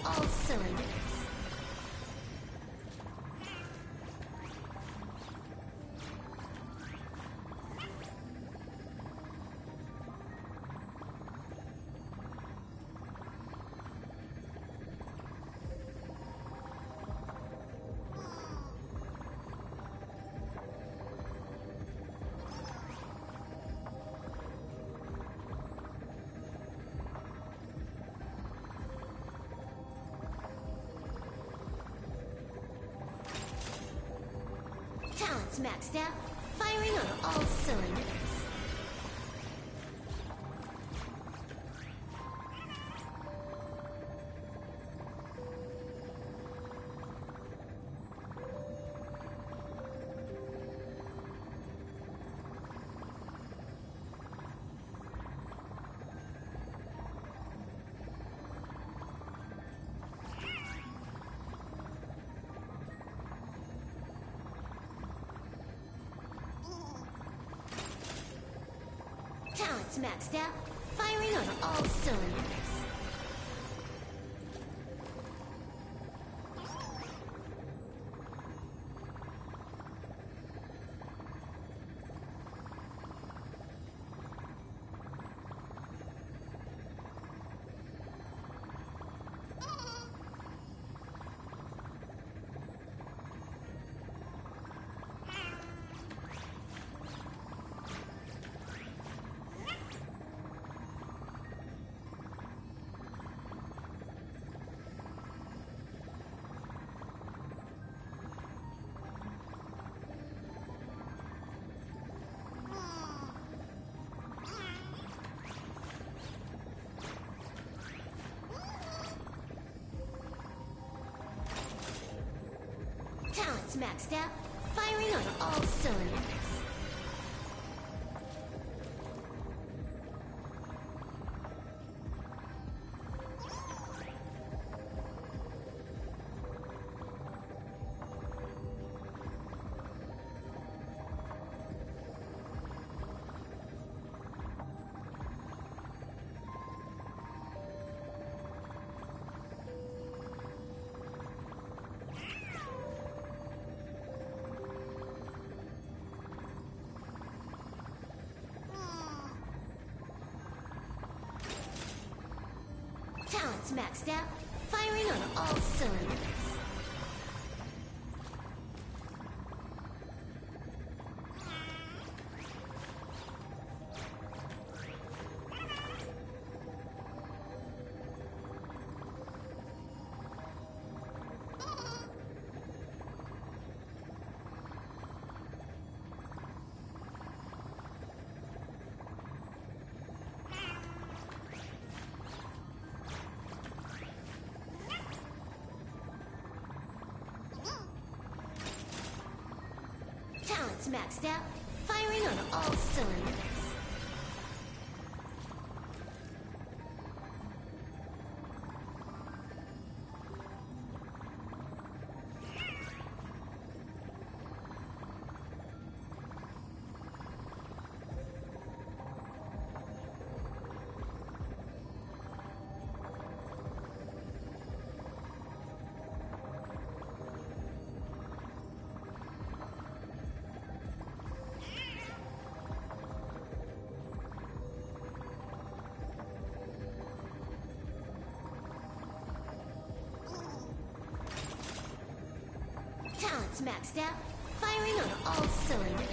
all cylinders. Talents maxed out, firing on all cylinders. Talents maxed out, firing on all cylinders. Talents maxed out, firing on all cylinders. Talents maxed out, firing on all cylinders. Talents maxed out, firing on all cylinders. Talents maxed out, firing on all cylinders.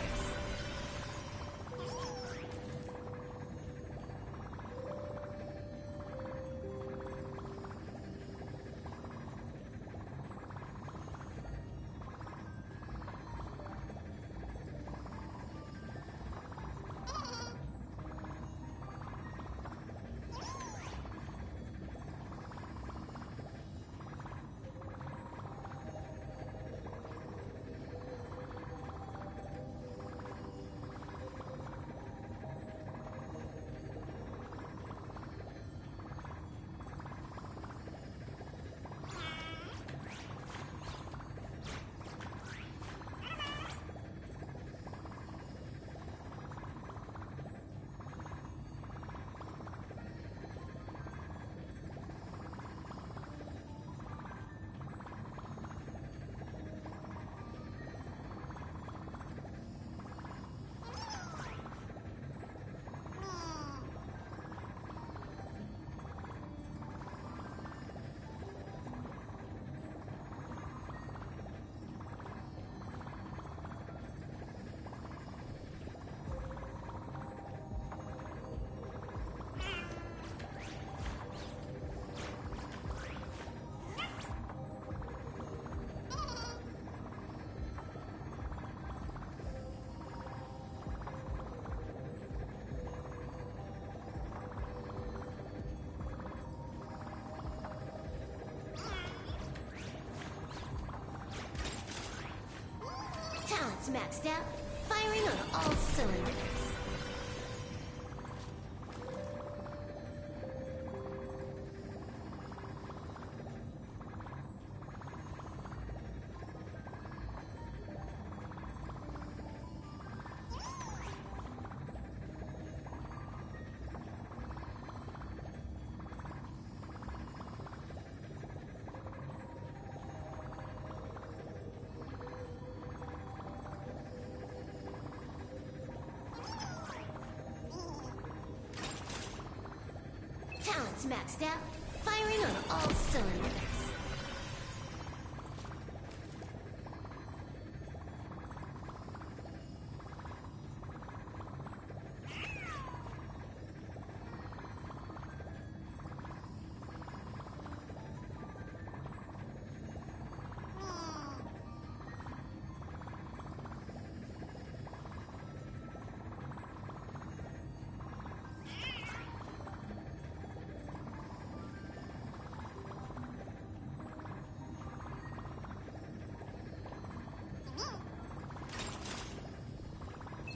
maxed out, firing on all cylinders. Talents maxed out, firing on all cylinders.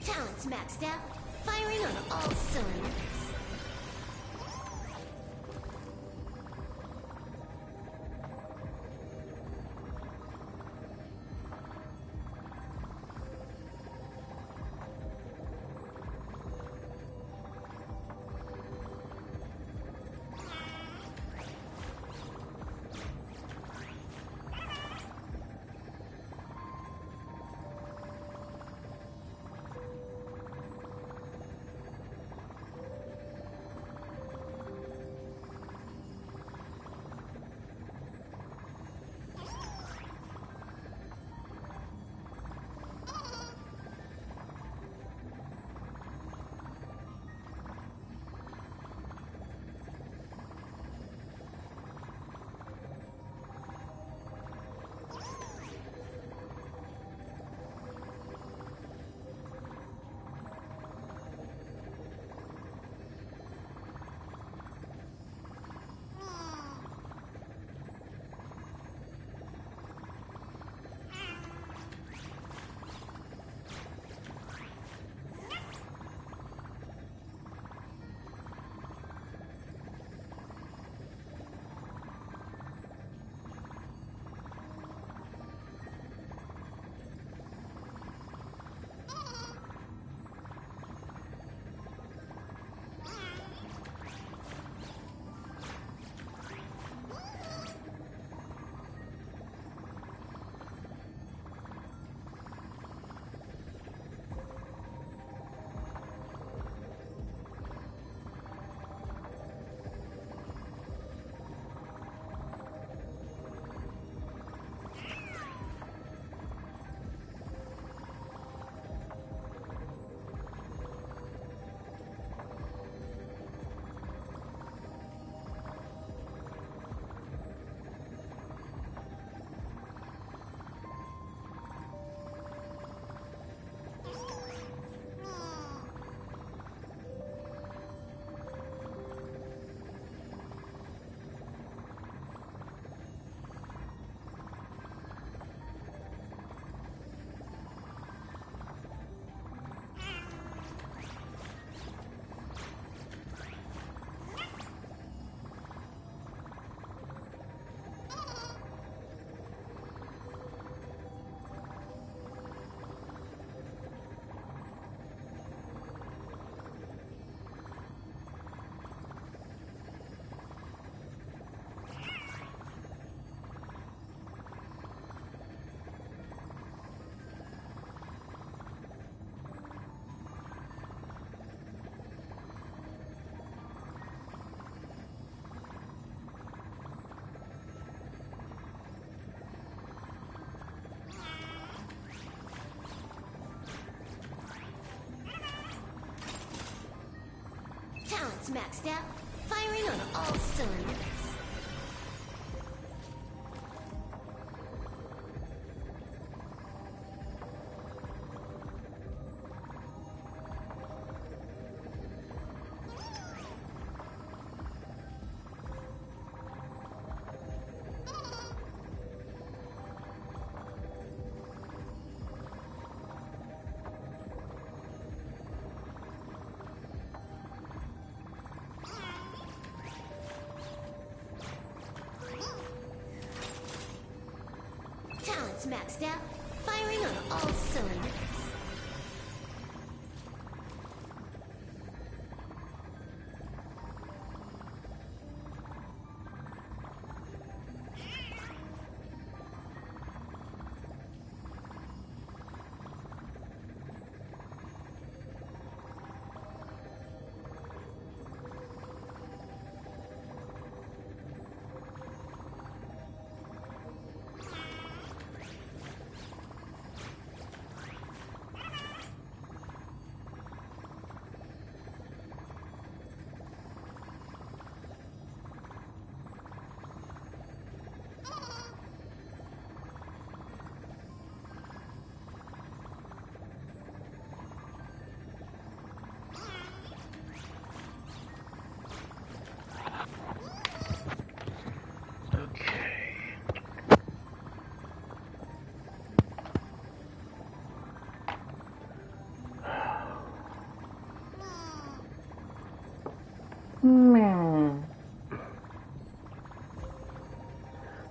Talents maxed out, firing on all cylinders. Talents maxed out, firing on all cylinders. Talents maxed out, firing on all cylinders.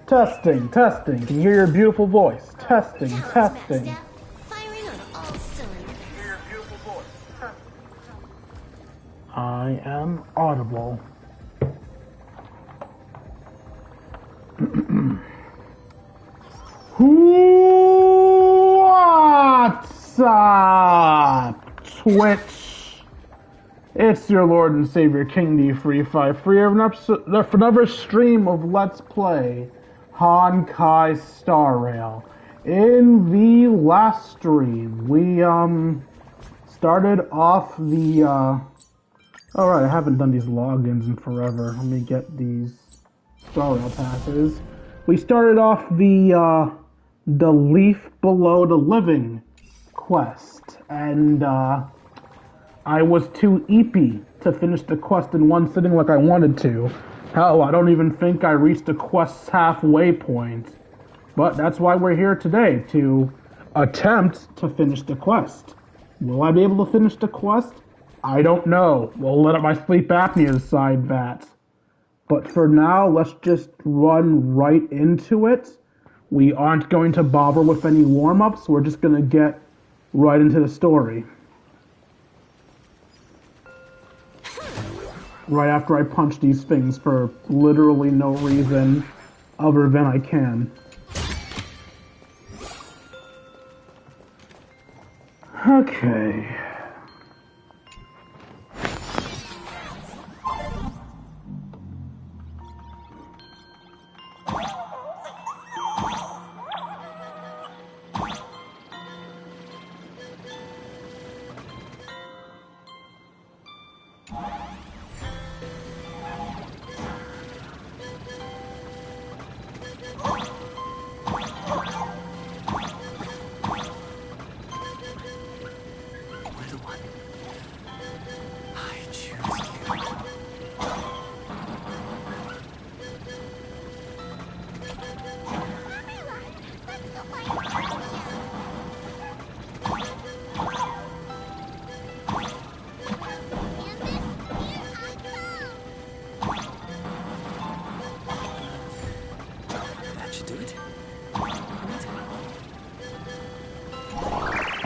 Testing, testing. Can you hear your beautiful voice? Testing, testing. Firing on all cylinders. Hear your beautiful voice. I am audible. What's up, Twitch? It's your Lord and Savior King D Free 5 Free for another stream of Let's Play Honkai Star Rail. In the last stream, we started off the alright, I haven't done these logins in forever. Let me get these Star Rail passes. We started off the Leaf Below the Living quest, and I was too eepy to finish the quest in one sitting like I wanted to. Hell, I don't even think I reached the quest's halfway point. But that's why we're here today, to attempt to finish the quest. Will I be able to finish the quest? I don't know. We'll let my sleep apnea decide that. But for now, let's just run right into it. We aren't going to bother with any warm-ups. We're just going to get right into the story. Right after I punch these things for literally no reason other than I can. Okay.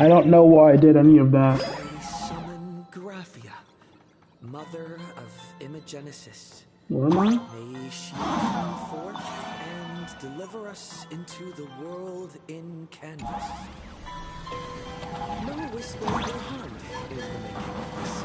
I don't know why I did any of that. I summon Graphia, mother of Imogenesis. What am I? May she come forth and deliver us into the world in canvas. No whisper or harm in the making of this.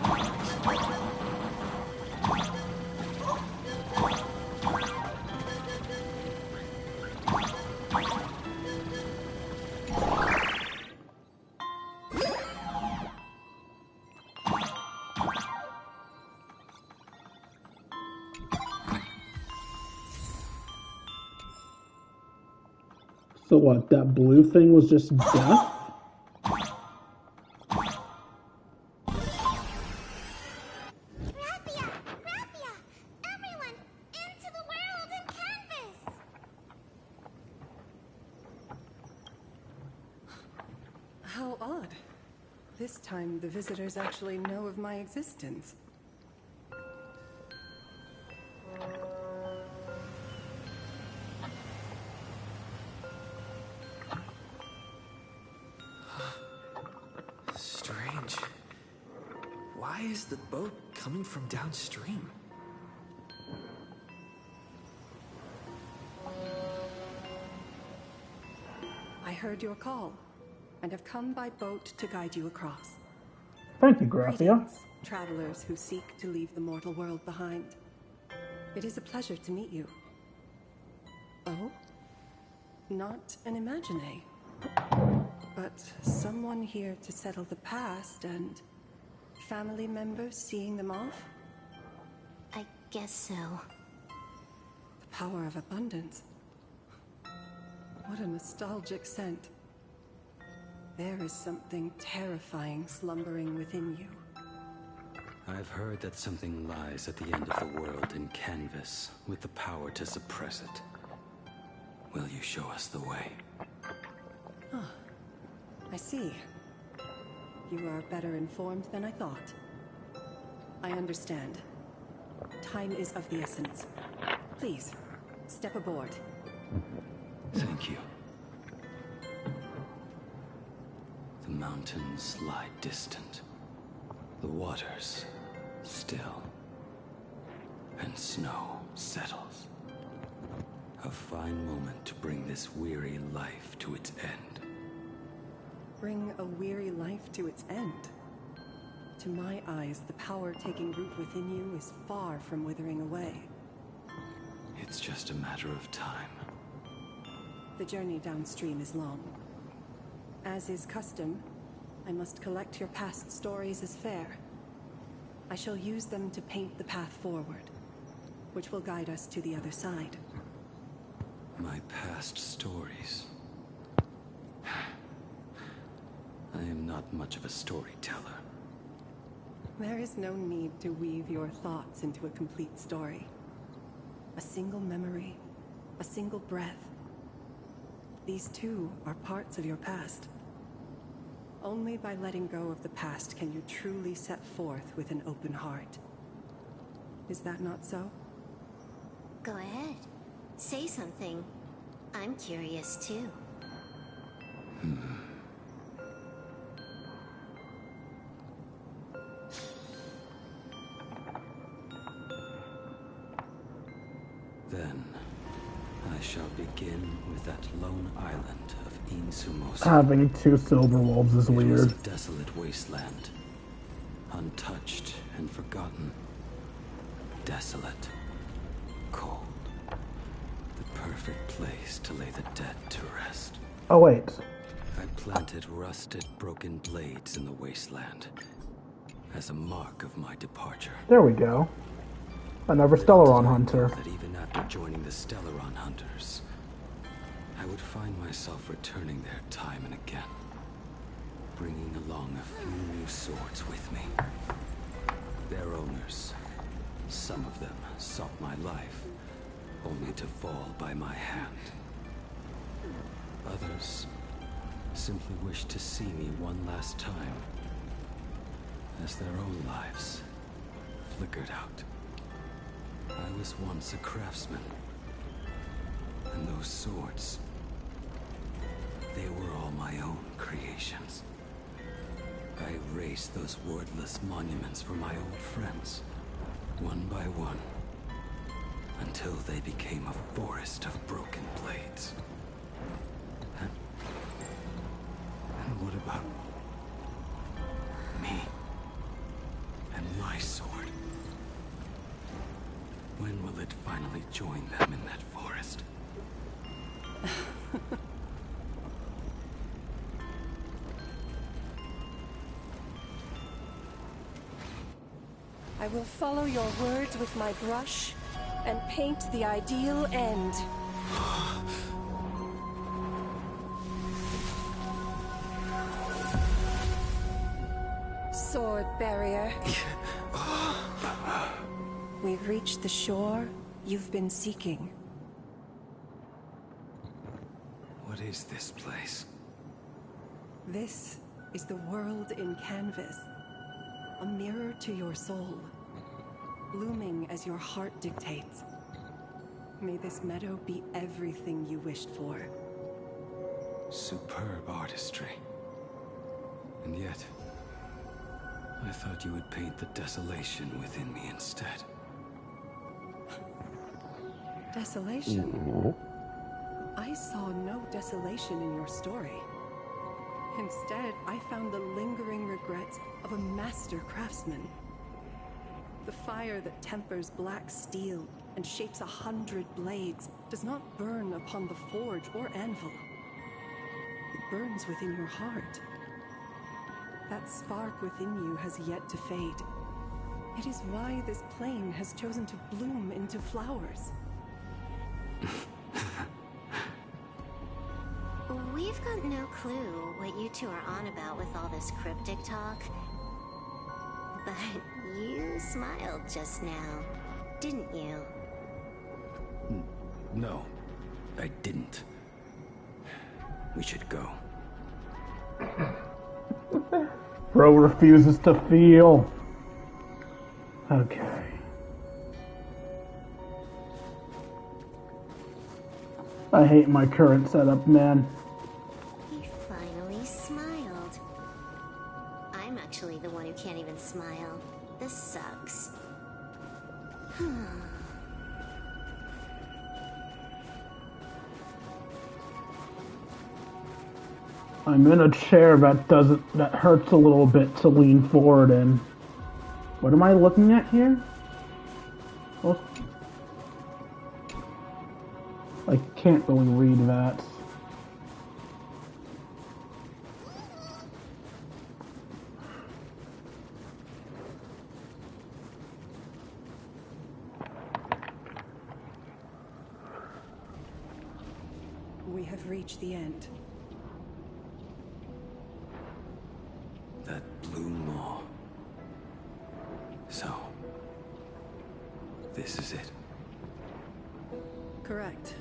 So what, that blue thing was just death? Graphia! Graphia! Everyone, into the world in canvas! How odd. This time the visitors actually know of my existence. Why is the boat coming from downstream? I heard your call, and have come by boat to guide you across. Thank you, Gracia. Greetings, travelers who seek to leave the mortal world behind. It is a pleasure to meet you. Oh? Not an imagine, but someone here to settle the past and family members seeing them off? I guess so. The power of abundance. What a nostalgic scent. There is something terrifying slumbering within you. I've heard that something lies at the end of the world in canvas, with the power to suppress it. Will you show us the way? Ah, I see. You are better informed than I thought. I understand. Time is of the essence. Please, step aboard. Thank you. The mountains lie distant. The waters still. And snow settles. A fine moment to bring this weary life to its end. Bring a weary life to its end. To my eyes, the power taking root within you is far from withering away. It's just a matter of time. The journey downstream is long. As is custom, I must collect your past stories as fair. I shall use them to paint the path forward, which will guide us to the other side. My past stories. I am not much of a storyteller. There is no need to weave your thoughts into a complete story. A single memory, a single breath. These too are parts of your past. Only by letting go of the past can you truly set forth with an open heart. Is that not so? Go ahead. Say something. I'm curious too. Then, I shall begin with that lone island of Insumosa. Having two silver wolves is It was weird. a desolate wasteland, untouched and forgotten. Desolate, cold, the perfect place to lay the dead to rest. Oh, wait. I planted rusted, broken blades in the wasteland as a mark of my departure. There we go. Another Stellaron hunter. That even after joining the Stellaron hunters, I would find myself returning there time and again, bringing along a few new swords with me. Their owners, some of them sought my life, only to fall by my hand. Others simply wished to see me one last time, as their own lives flickered out. I was once a craftsman, and those swords, they were all my own creations. I erased those wordless monuments for my old friends, one by one, until they became a forest of broken blades. And what about me and my sword? When will it finally join them in that forest? I will follow your words with my brush and paint the ideal end. Sword barrier. We've reached the shore you've been seeking. What is this place? This is the world in canvas. A mirror to your soul, blooming as your heart dictates. May this meadow be everything you wished for. Superb artistry. And yet, I thought you would paint the desolation within me instead. Desolation? I saw no desolation in your story. Instead, I found the lingering regrets of a master craftsman. The fire that tempers black steel and shapes 100 blades does not burn upon the forge or anvil. It burns within your heart. That spark within you has yet to fade. It is why this plane has chosen to bloom into flowers. We've got no clue what you two are on about with all this cryptic talk. But you smiled just now, didn't you? No, I didn't. We should go. Bro refuses to feel. Okay. I hate my current setup, man. He finally smiled. I'm actually the one who can't even smile. This sucks. I'm in a chair that hurts a little bit to lean forward in. What am I looking at here? Well, I can't really read that. We have reached the end. That blue maw. So, this is it. Correct.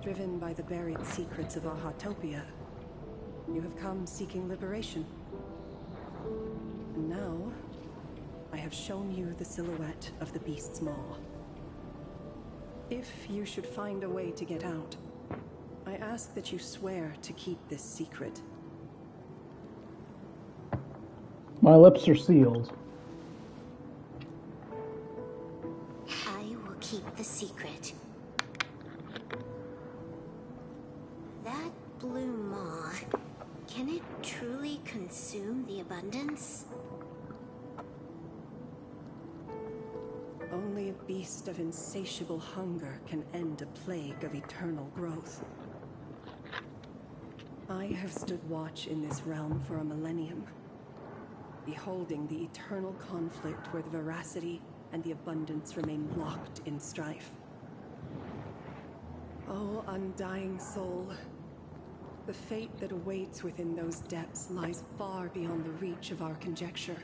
Driven by the buried secrets of Ahatopia, you have come seeking liberation. And now, I have shown you the silhouette of the beast's maw. If you should find a way to get out, I ask that you swear to keep this secret. My lips are sealed. I will keep the secret. That blue maw, can it truly consume the abundance? Only a beast of insatiable hunger can end a plague of eternal growth. I have stood watch in this realm for a millennium, beholding the eternal conflict where the veracity and the abundance remain locked in strife. Oh, undying soul, the fate that awaits within those depths lies far beyond the reach of our conjecture.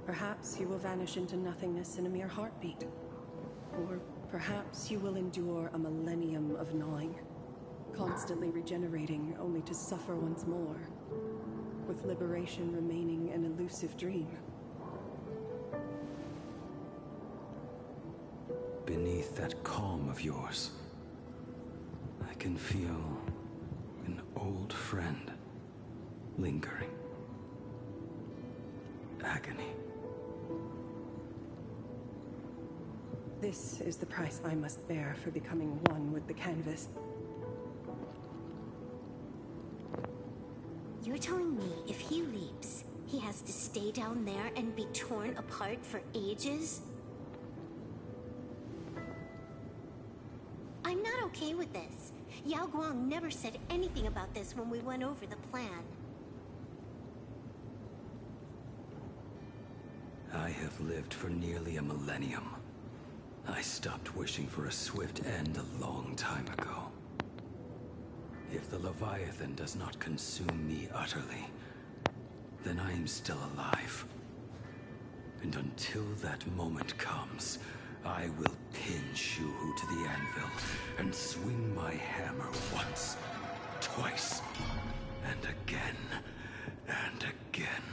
Perhaps you will vanish into nothingness in a mere heartbeat. Or perhaps you will endure a millennium of gnawing, constantly regenerating only to suffer once more, with liberation remaining an elusive dream. Beneath that calm of yours, I can feel an old friend lingering. Agony. This is the price I must bear for becoming one with the canvas. You're telling me if he leaps, he has to stay down there and be torn apart for ages? I'm not okay with this. Yao Guang never said anything about this when we went over the plan. I have lived for nearly a millennium. I stopped wishing for a swift end a long time ago. If the Leviathan does not consume me utterly, then I am still alive. And until that moment comes, I will pin Shuhu to the anvil and swing my hammer once, twice, and again, and again.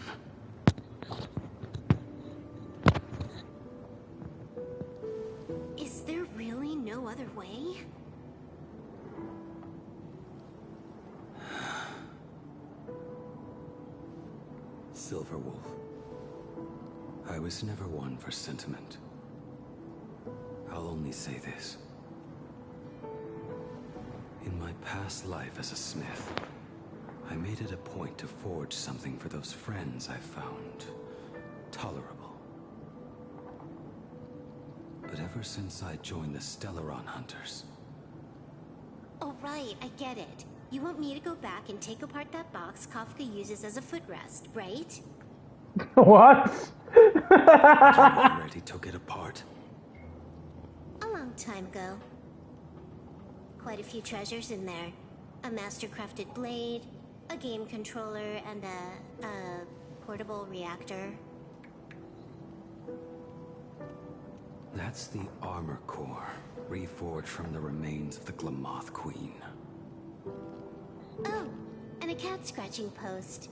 Is there really no other way? Silver Wolf. I was never one for sentiment. I'll only say this. In my past life as a smith, I made it a point to forge something for those friends I found tolerable. But ever since I joined the Stellaron Hunters... Oh, right, I get it. You want me to go back and take apart that box Kafka uses as a footrest, right? What? You already took it apart? A long time ago. Quite a few treasures in there. A master-crafted blade, a game controller, and a portable reactor. That's the armor core, reforged from the remains of the Glamoth Queen. Oh, and a cat scratching post.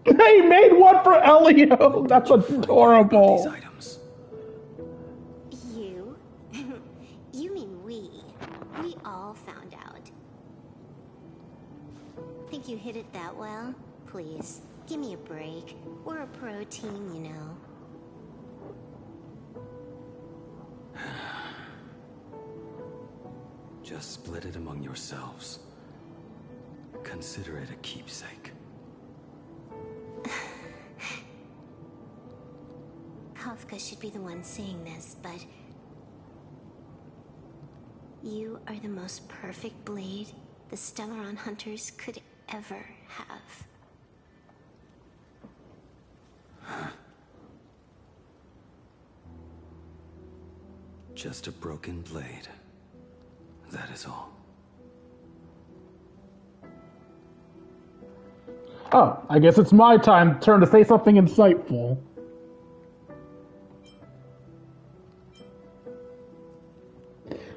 They made one for Elio! That's adorable! These items. You? You mean we. We all found out. Think you hid it that well? Please, give me a break. We're a pro team, you know. Just split it among yourselves. Consider it a keepsake. Kafka should be the one saying this, but... You are the most perfect blade the Stellaron Hunters could ever have. Just a broken blade. That is all. Oh, I guess it's my turn to say something insightful.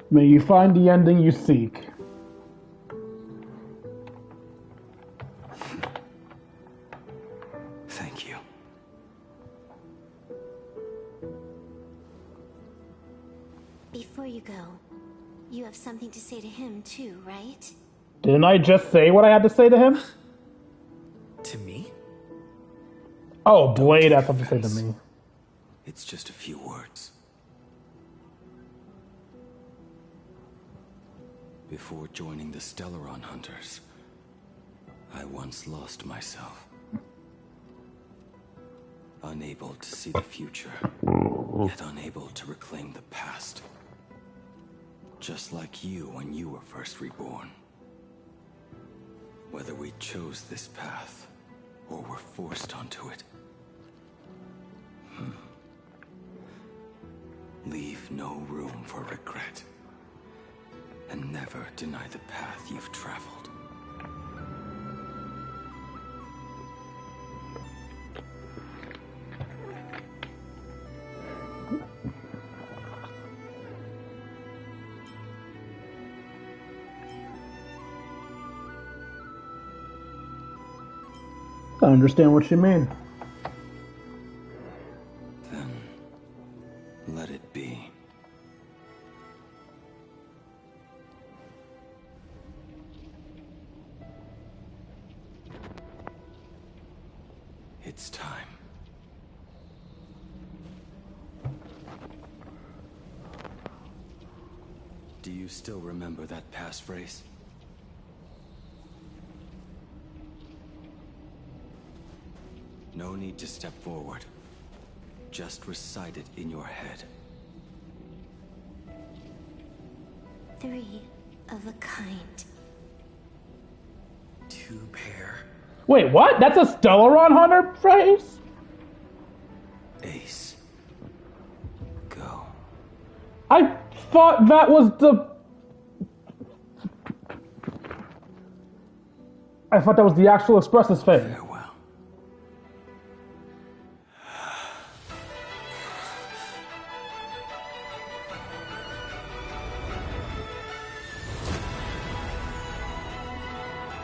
May you find the ending you seek. Thank you. Before you go, you have something to say to him too, right? Didn't I just say what I had to say to him? To me? Oh, Blade has something to say to me. It's just a few words. Before joining the Stellaron Hunters, I once lost myself. Unable to see the future, yet unable to reclaim the past. Just like you when you were first reborn. Whether we chose this path, or were forced onto it. Leave no room for regret. And never deny the path you've traveled. I understand what you mean. Then, let it be. It's time. Do you still remember that passphrase? No need to step forward. Just recite it in your head. 3 of a kind. 2 pair. Wait, what? That's a Stellaron Hunter phrase? Ace. Go. I thought that was the actual expressive phase. Farewell.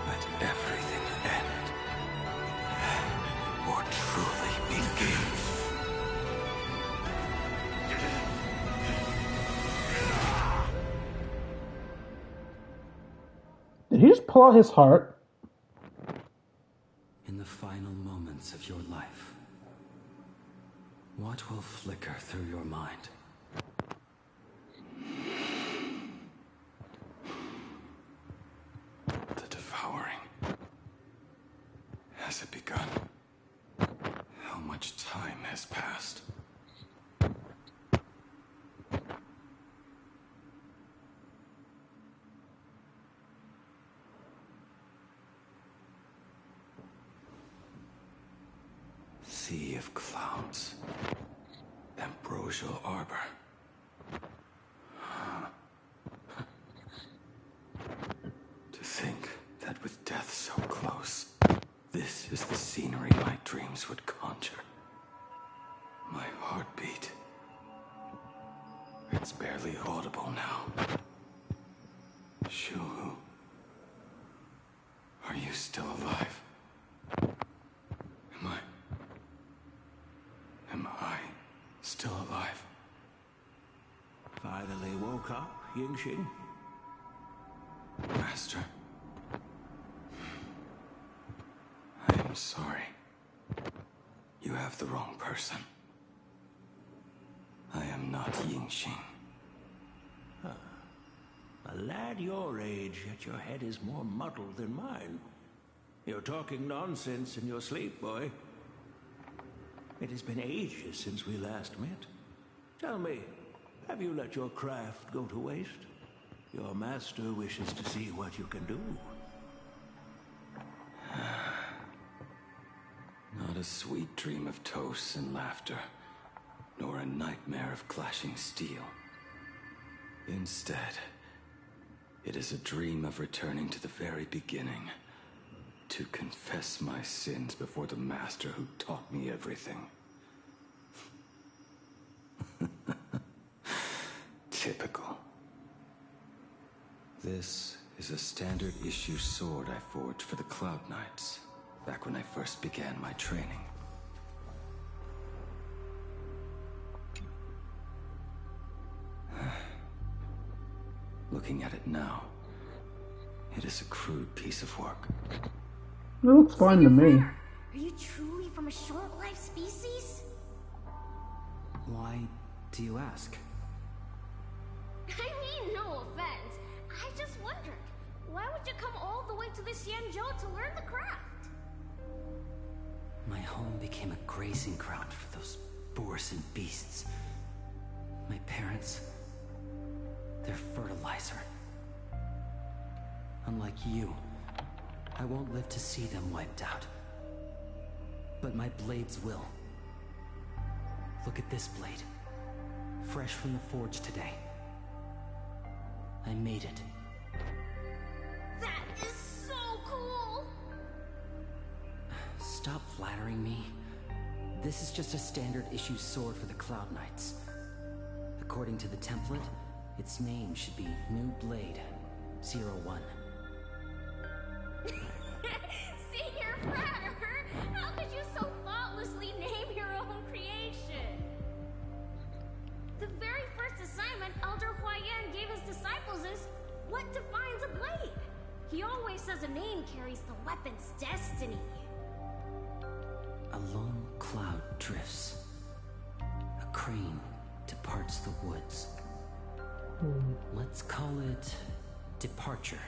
Let everything end. Or truly begin. Did he just pull out his heart? In In the final moments of your life, what will flicker through your mind? The devouring. Has it begun? How much time has passed? Sea of clouds. Ambrosial arbor. To think that with death so close, this is the scenery my dreams would conjure. My heartbeat. It's barely audible now. Shu, are you still alive? Am I still alive? Finally woke up, Yingxing? Master. I am sorry. You have the wrong person. I am not Yingxing. A lad your age, yet your head is more muddled than mine. You're talking nonsense in your sleep, boy. It has been ages since we last met. Tell me, have you let your craft go to waste? Your master wishes to see what you can do. Not a sweet dream of toasts and laughter, nor a nightmare of clashing steel. Instead, it is a dream of returning to the very beginning, to confess my sins before the master who taught me everything. Typical. This is a standard issue sword I forged for the Cloud Knights, back when I first began my training. Looking at it now, it is a crude piece of work. It looks fine to me. Are you truly from a short-lived species? Why do you ask? I mean, no offense. I just wondered, why would you come all the way to this Yanzhou to learn the craft? My home became a grazing ground for those boars and beasts. My parents, they're fertilizer. Unlike you, I won't live to see them wiped out. But my blades will. Look at this blade. Fresh from the forge today. I made it. That is so cool! Stop flattering me. This is just a standard issue sword for the Cloud Knights. According to the template, its name should be New Blade 01. Senior Pratter, how could you so thoughtlessly name your own creation? The very first assignment Elder Huayan gave his disciples is, what defines a blade? He always says a name carries the weapon's destiny. A lone cloud drifts. A crane departs the woods. Let's call it Departure,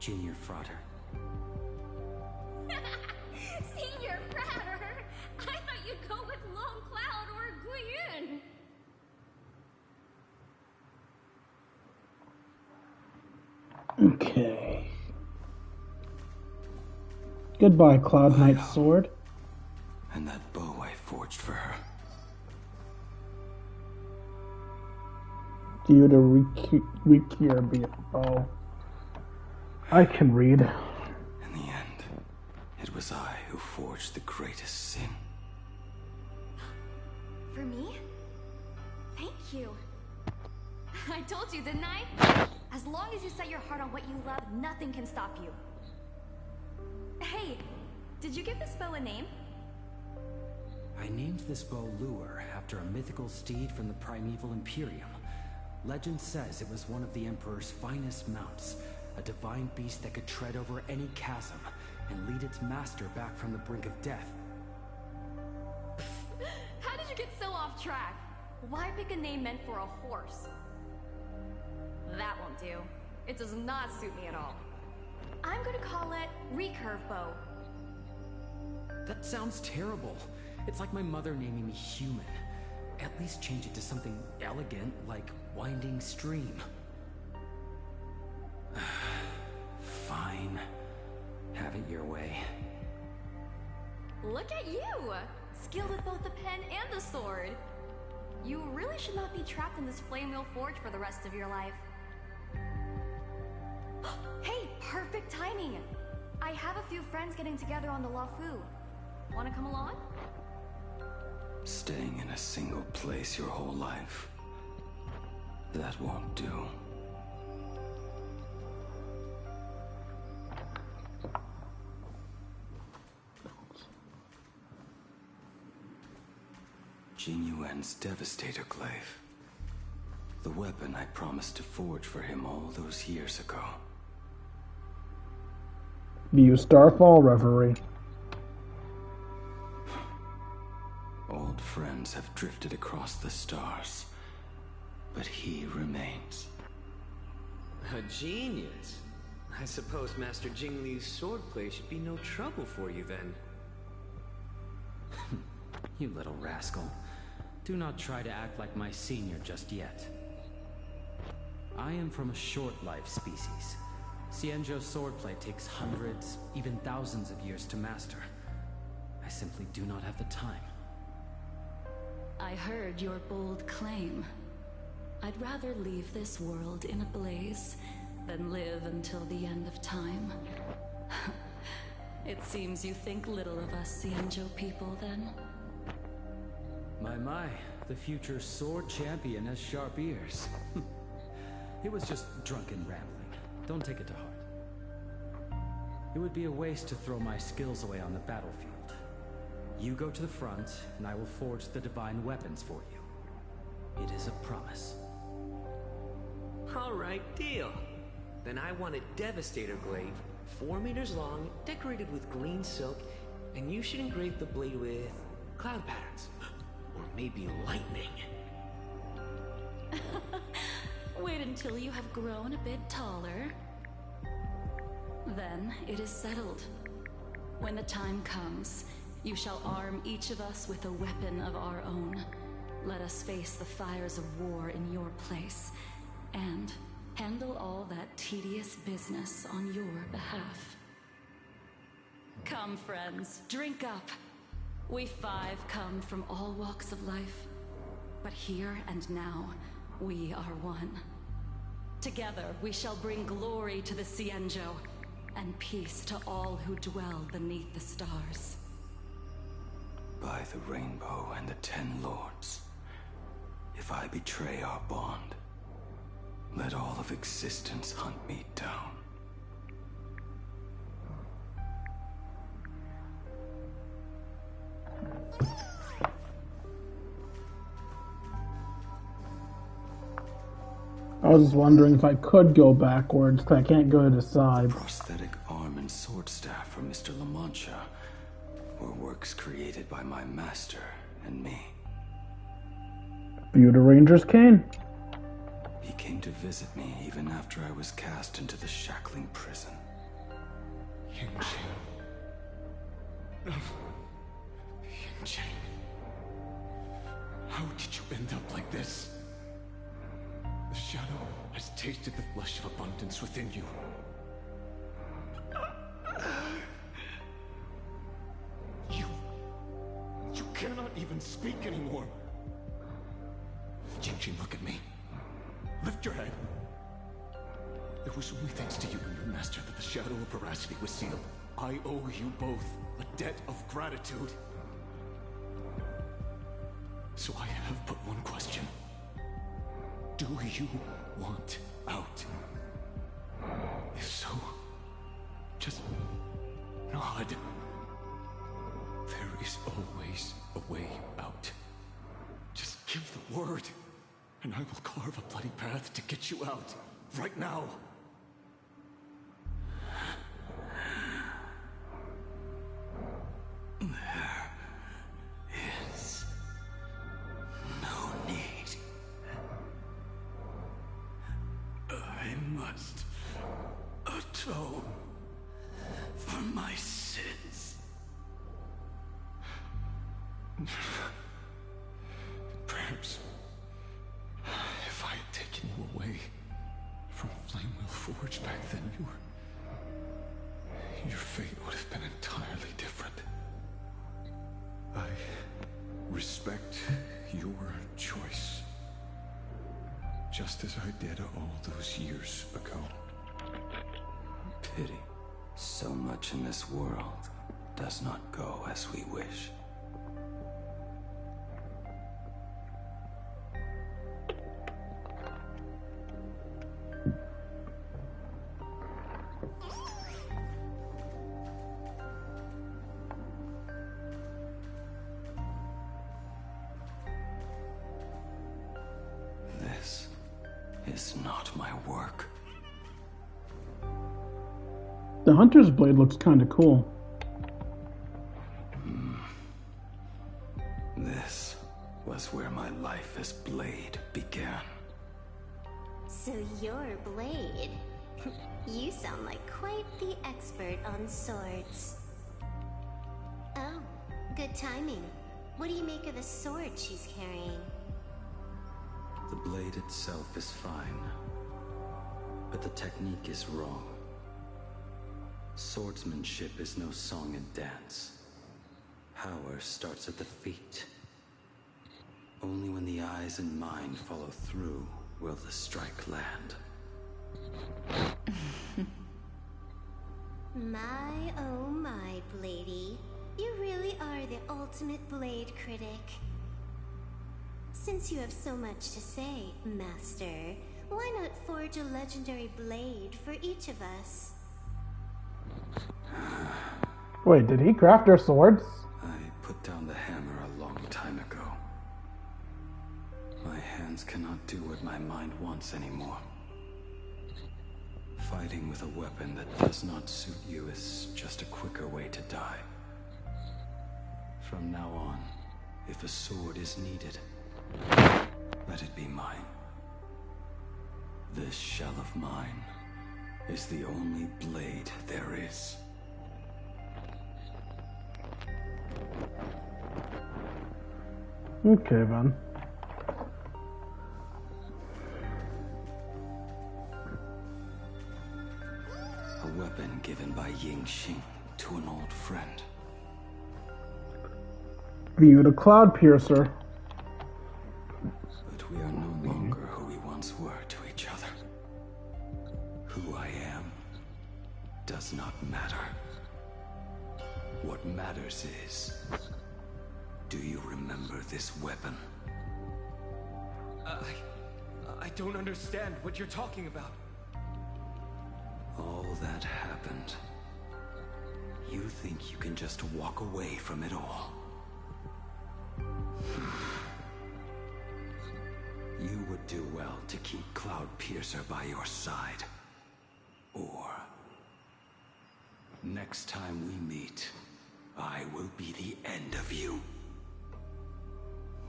Junior Frater. Senior Pratter, I thought you'd go with Lone Cloud or Guiyun. Okay. Goodbye, Cloud Knight sword. And that bow I forged for her. Due to Rikir be a bow. I can read. In the end, it was I who forged the greatest sin. For me? Thank you. I told you, didn't I? As long as you set your heart on what you love, nothing can stop you. Hey, did you give this bow a name? I named this bow Lure after a mythical steed from the primeval Imperium. Legend says it was one of the Emperor's finest mounts, a divine beast that could tread over any chasm, and lead its master back from the brink of death. How did you get so off track? Why pick a name meant for a horse? That won't do. It does not suit me at all. I'm gonna call it Recurve Bow. That sounds terrible. It's like my mother naming me Human. At least change it to something elegant, like Winding Stream. Fine. Have it your way. Look at you! Skilled with both the pen and the sword. You really should not be trapped in this flame wheel forge for the rest of your life. Hey, perfect timing! I have a few friends getting together on the lethe. Wanna come along? Staying in a single place your whole life. That won't do. Jing Yuan's Devastator Glaive. The weapon I promised to forge for him all those years ago. View Starfall Reverie. Old friends have drifted across the stars, but he remains. A genius. I suppose Master Jing Li's swordplay should be no trouble for you then. You little rascal. Do not try to act like my senior just yet. I am from a short-life species. Xianzhou's swordplay takes hundreds, even thousands of years to master. I simply do not have the time. I heard your bold claim. I'd rather leave this world in a blaze than live until the end of time. It seems you think little of us Xianzhou people, then? My, the future sword champion has sharp ears. It was just drunken rambling. Don't take it to heart. It would be a waste to throw my skills away on the battlefield. You go to the front, and I will forge the divine weapons for you. It is a promise. Alright, deal. Then I want a Devastator Glaive, 4 meters long, decorated with green silk, and you should engrave the blade with cloud patterns. Or maybe lightning. Wait until you have grown a bit taller. Then it is settled. When the time comes, you shall arm each of us with a weapon of our own. Let us face the fires of war in your place, and handle all that tedious business on your behalf. Come, friends, drink up. We 5 come from all walks of life, but here and now, we are one. Together, we shall bring glory to the Xianzhou, and peace to all who dwell beneath the stars. By the rainbow and the 10 lords, if I betray our bond, let all of existence hunt me down. I was just wondering if I could go backwards, because I can't go to the side. Prosthetic arm and sword staff from Mr. La Mancha were works created by my master and me. View the Ranger's Cane. He came to visit me even after I was cast into the shackling prison. Yunjing. Yunjing. How did you end up like this? The shadow has tasted the flesh of abundance within you. You cannot even speak anymore. Yunjing, look at me. Lift your head. It was only thanks to you and your master that the shadow of veracity was sealed. I owe you both a debt of gratitude. So I have but one question. Do you want out? If so, just nod. There is always a way out. Just give the word, and I will carve a bloody path to get you out, right now. I must atone for my sins. Perhaps if I had taken you away from Flamewheel Forge back then, your fate would have been entirely different. I respect your choice, just as I did all those years ago. Pity. So much in this world does not go as we wish. This is not my work. The Hunter's Blade looks kind of cool. This was where my life as Blade began. So you're Blade. You sound like quite the expert on swords. Oh, good timing. What do you make of the sword she's carrying? The blade itself is fine, but the technique is wrong. Swordsmanship is no song and dance. Power starts at the feet. Only when the eyes and mind follow through will the strike land. My, oh my, Bladey. You really are the ultimate blade critic. Since you have so much to say, Master, why not forge a legendary blade for each of us? Wait, did he craft our swords? I put down the hammer a long time ago. My hands cannot do what my mind wants anymore. Fighting with a weapon that does not suit you is just a quicker way to die. From now on, if a sword is needed, let it be mine. This shell of mine is the only blade there is. Okay, then. A weapon given by Ying Xing to an old friend. View the Cloud Piercer. But we are no longer who we once were to each other. Who I am does not matter. What matters is, do you remember this weapon? I don't understand what you're talking about. All that happened. You think you can just walk away from it all? You would do well to keep Cloud Piercer by your side. Or, next time we meet, I will be the end of you.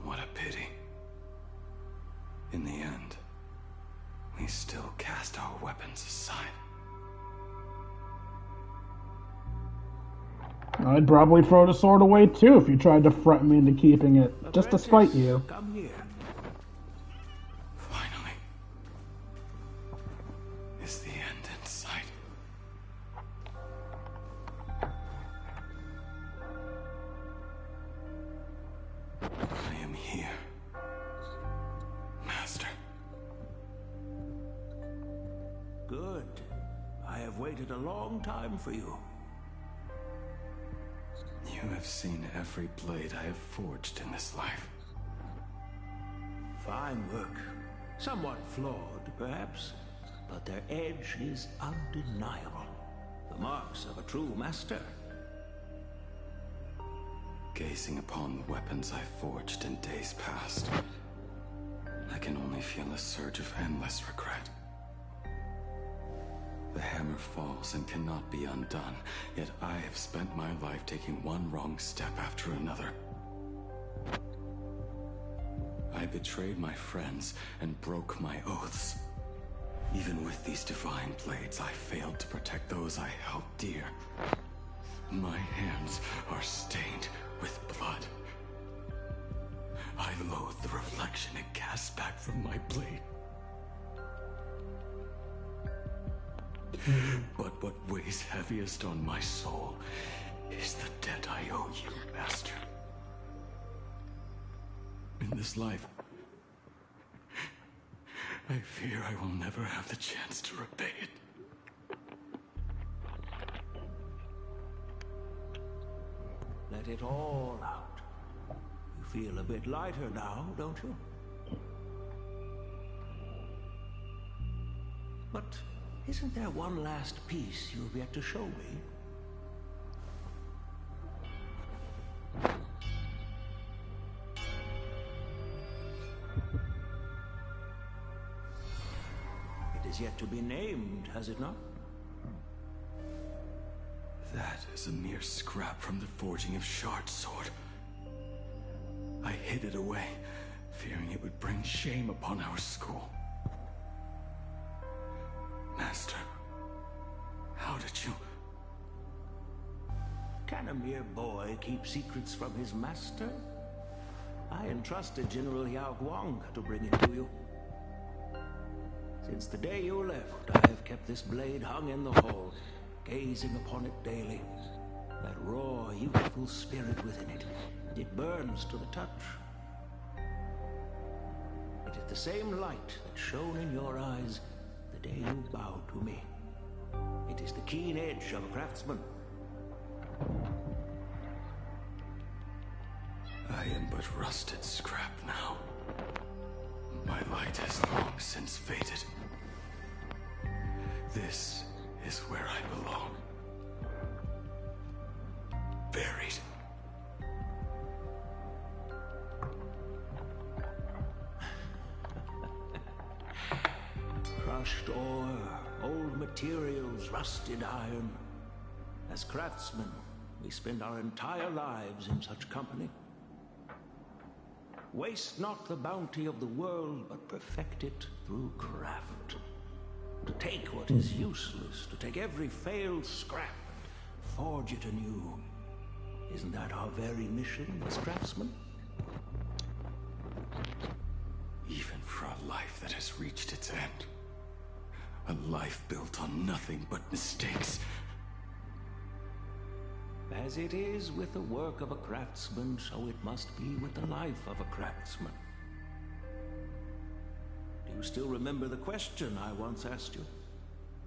What a pity. In the end, we still cast our weapons aside. I'd probably throw the sword away too if you tried to threaten me into keeping it, just to spite you. Come here. Finally. Is the end in sight? I am here, Master. Good. I have waited a long time for you. You have seen every blade I have forged in this life. Fine work. Somewhat flawed, perhaps, but their edge is undeniable. The marks of a true master. Gazing upon the weapons I forged in days past, I can only feel a surge of endless regret. The hammer falls and cannot be undone, yet I have spent my life taking one wrong step after another. I betrayed my friends and broke my oaths. Even with these divine blades, I failed to protect those I held dear. My hands are stained with blood. I loathe the reflection it casts back from my blade. But what weighs heaviest on my soul is the debt I owe you, Master. In this life, I fear I will never have the chance to repay it. Let it all out. You feel a bit lighter now, don't you? But isn't there one last piece you've yet to show me? It is yet to be named, has it not? That is a mere scrap from the forging of Shard's sword. I hid it away, fearing it would bring shame upon our school. Master, how did you... Can a mere boy keep secrets from his master? I entrusted General Yao Guang to bring it to you. Since the day you left, I have kept this blade hung in the hall, gazing upon it daily. That raw, youthful spirit within it, it burns to the touch. It is the same light that shone in your eyes the day you bowed to me. It is the keen edge of a craftsman. I am but rusted scrap now. My light has long since faded. This is where I belong. Buried. Crushed ore, old materials, rusted iron. As craftsmen, we spend our entire lives in such company. Waste not the bounty of the world, but perfect it through craft. To take what is useless, to take every failed scrap and forge it anew. Isn't that our very mission as craftsmen? Even for a life that has reached its end. A life built on nothing but mistakes. As it is with the work of a craftsman, so it must be with the life of a craftsman. Do you still remember the question I once asked you?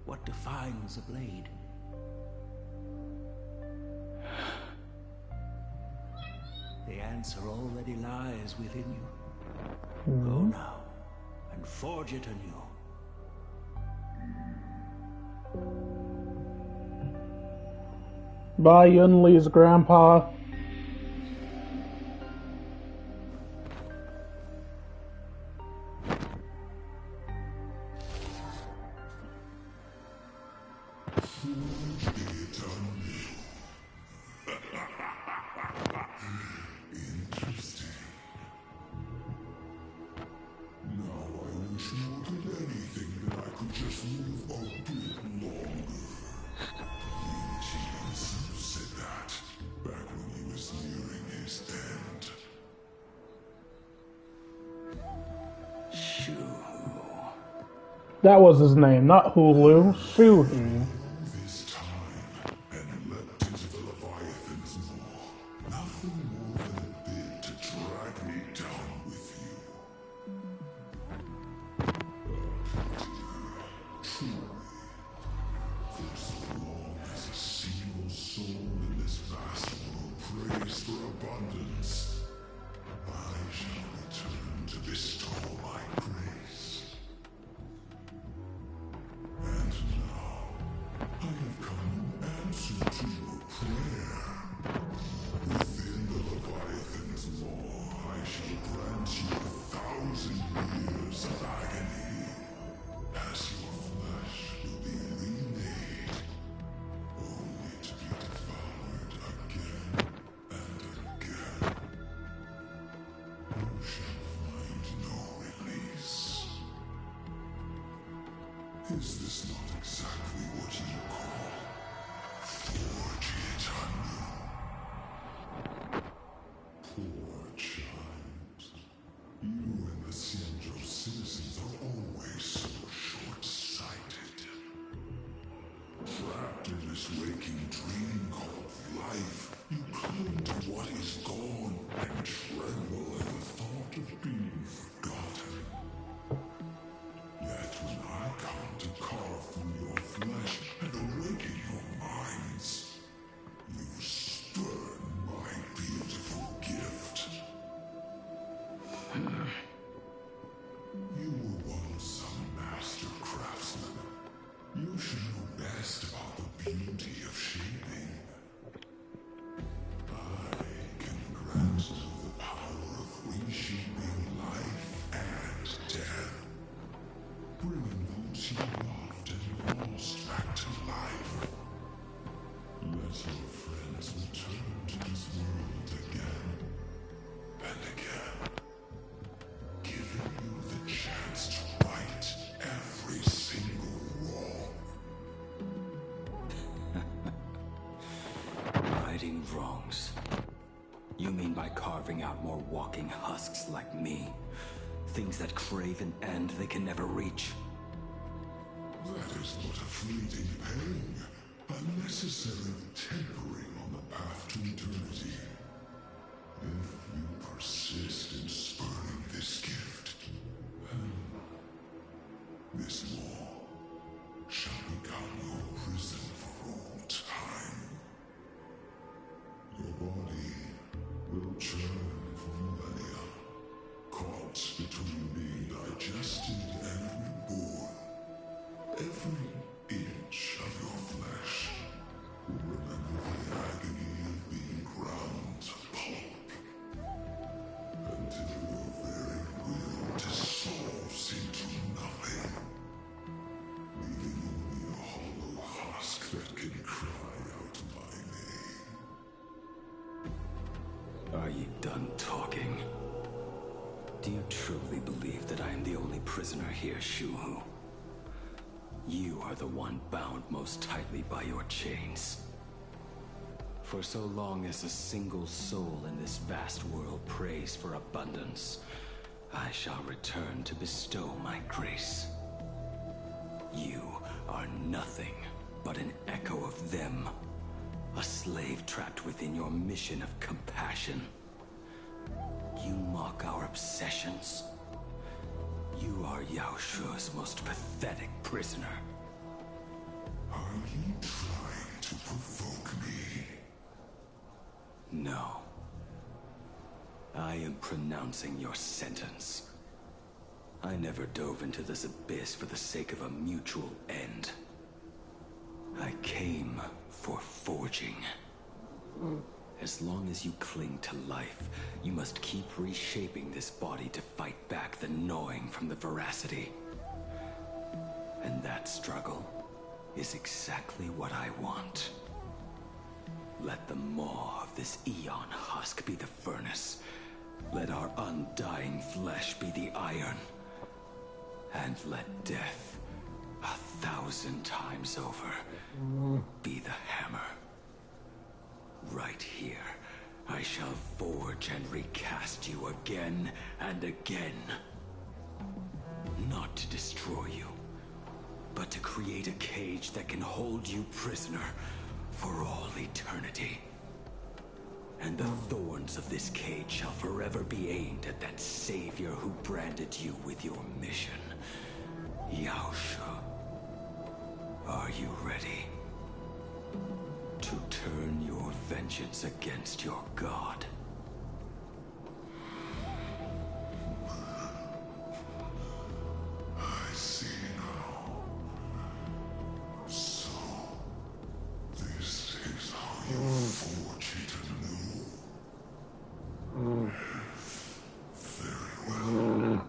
What defines a blade? The answer already lies within you. Go now, and forge it anew. Bye, Yunli's grandpa. Interesting. Now I wish more than anything that I could just live a bit longer. Jesus said that back when he was nearing his end. Shoo. That was his name, not Hulu. Shuhu. This time, and leapt into the Leviathan's maw. Nothing more than a bid to drag me down with you. Truly, for so long as a single soul in this vast world prays for abundance, I shall return to bestow my grace. And now, I have come in answer to your prayer. Within the Leviathan's maw, I shall grant you 1,000 years of agony, as your flesh will be remade is not exactly what you call forge it anew. Poor child. You and the Cienjo citizens are always so short-sighted. Trapped in this waking dream called life, you cling to what is gone and tremble at the thought of being forgotten. Yet when I come to carve through your flesh and awaken your minds, you spurn my beautiful gift. You were once a master craftsman. You should know best about the beauty of shaping. I can grant you the power of reshaping life and death, bringing those you loved and lost back to life. Let your friends return to this world again and again, giving you the chance to right every single wrong. Righting wrongs. You mean by carving out more walking husks like me? Things that crave an end they can never reach? That is but a fleeting pang, a necessary tempering on the path to eternity. If you persist in spurning this gift, this law shall become your prison for all time. Your body will churn for millennia, caught between being digested and reborn. Every inch of your flesh will remember the agony of being ground to pulp, until your very will dissolves into nothing, leaving only a hollow husk that can cry out my name. Are you done talking? Do you truly believe that I am the only prisoner here, Shuhu? You are the one bound most tightly by your chains. For so long as a single soul in this vast world prays for abundance, I shall return to bestow my grace. You are nothing but an echo of them, a slave trapped within your mission of compassion. You mock our obsessions. You are Yao Shu's most pathetic prisoner. Are you trying to provoke me? No. I am pronouncing your sentence. I never dove into this abyss for the sake of a mutual end. I came for forging. As long as you cling to life, you must keep reshaping this body to fight back the gnawing from the veracity. And that struggle is exactly what I want. Let the maw of this Eon husk be the furnace. Let our undying flesh be the iron. And let death, 1,000 times over, be the hammer. Right here, I shall forge and recast you again and again. Not to destroy you, but to create a cage that can hold you prisoner for all eternity. And the thorns of this cage shall forever be aimed at that savior who branded you with your mission. Yao Shu, are you ready to turn your vengeance against your god? I see now. So, this is how you forge it anew. Very well.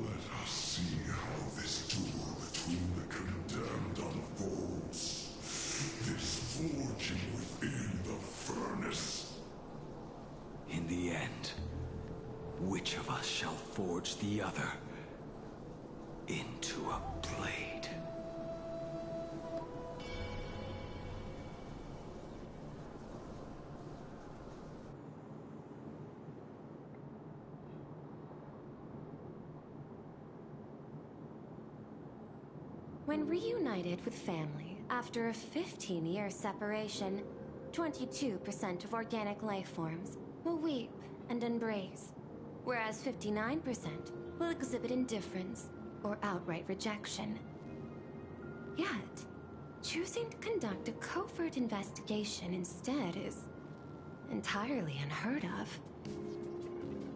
Let us see how this duel between the condemned unfolds. This forging within the furnace. In the end, which of us shall forge the other into a blade? When reunited with family after a 15-year separation, 22% of organic life forms will weep and embrace, whereas 59% will exhibit indifference or outright rejection. Yet, choosing to conduct a covert investigation instead is entirely unheard of.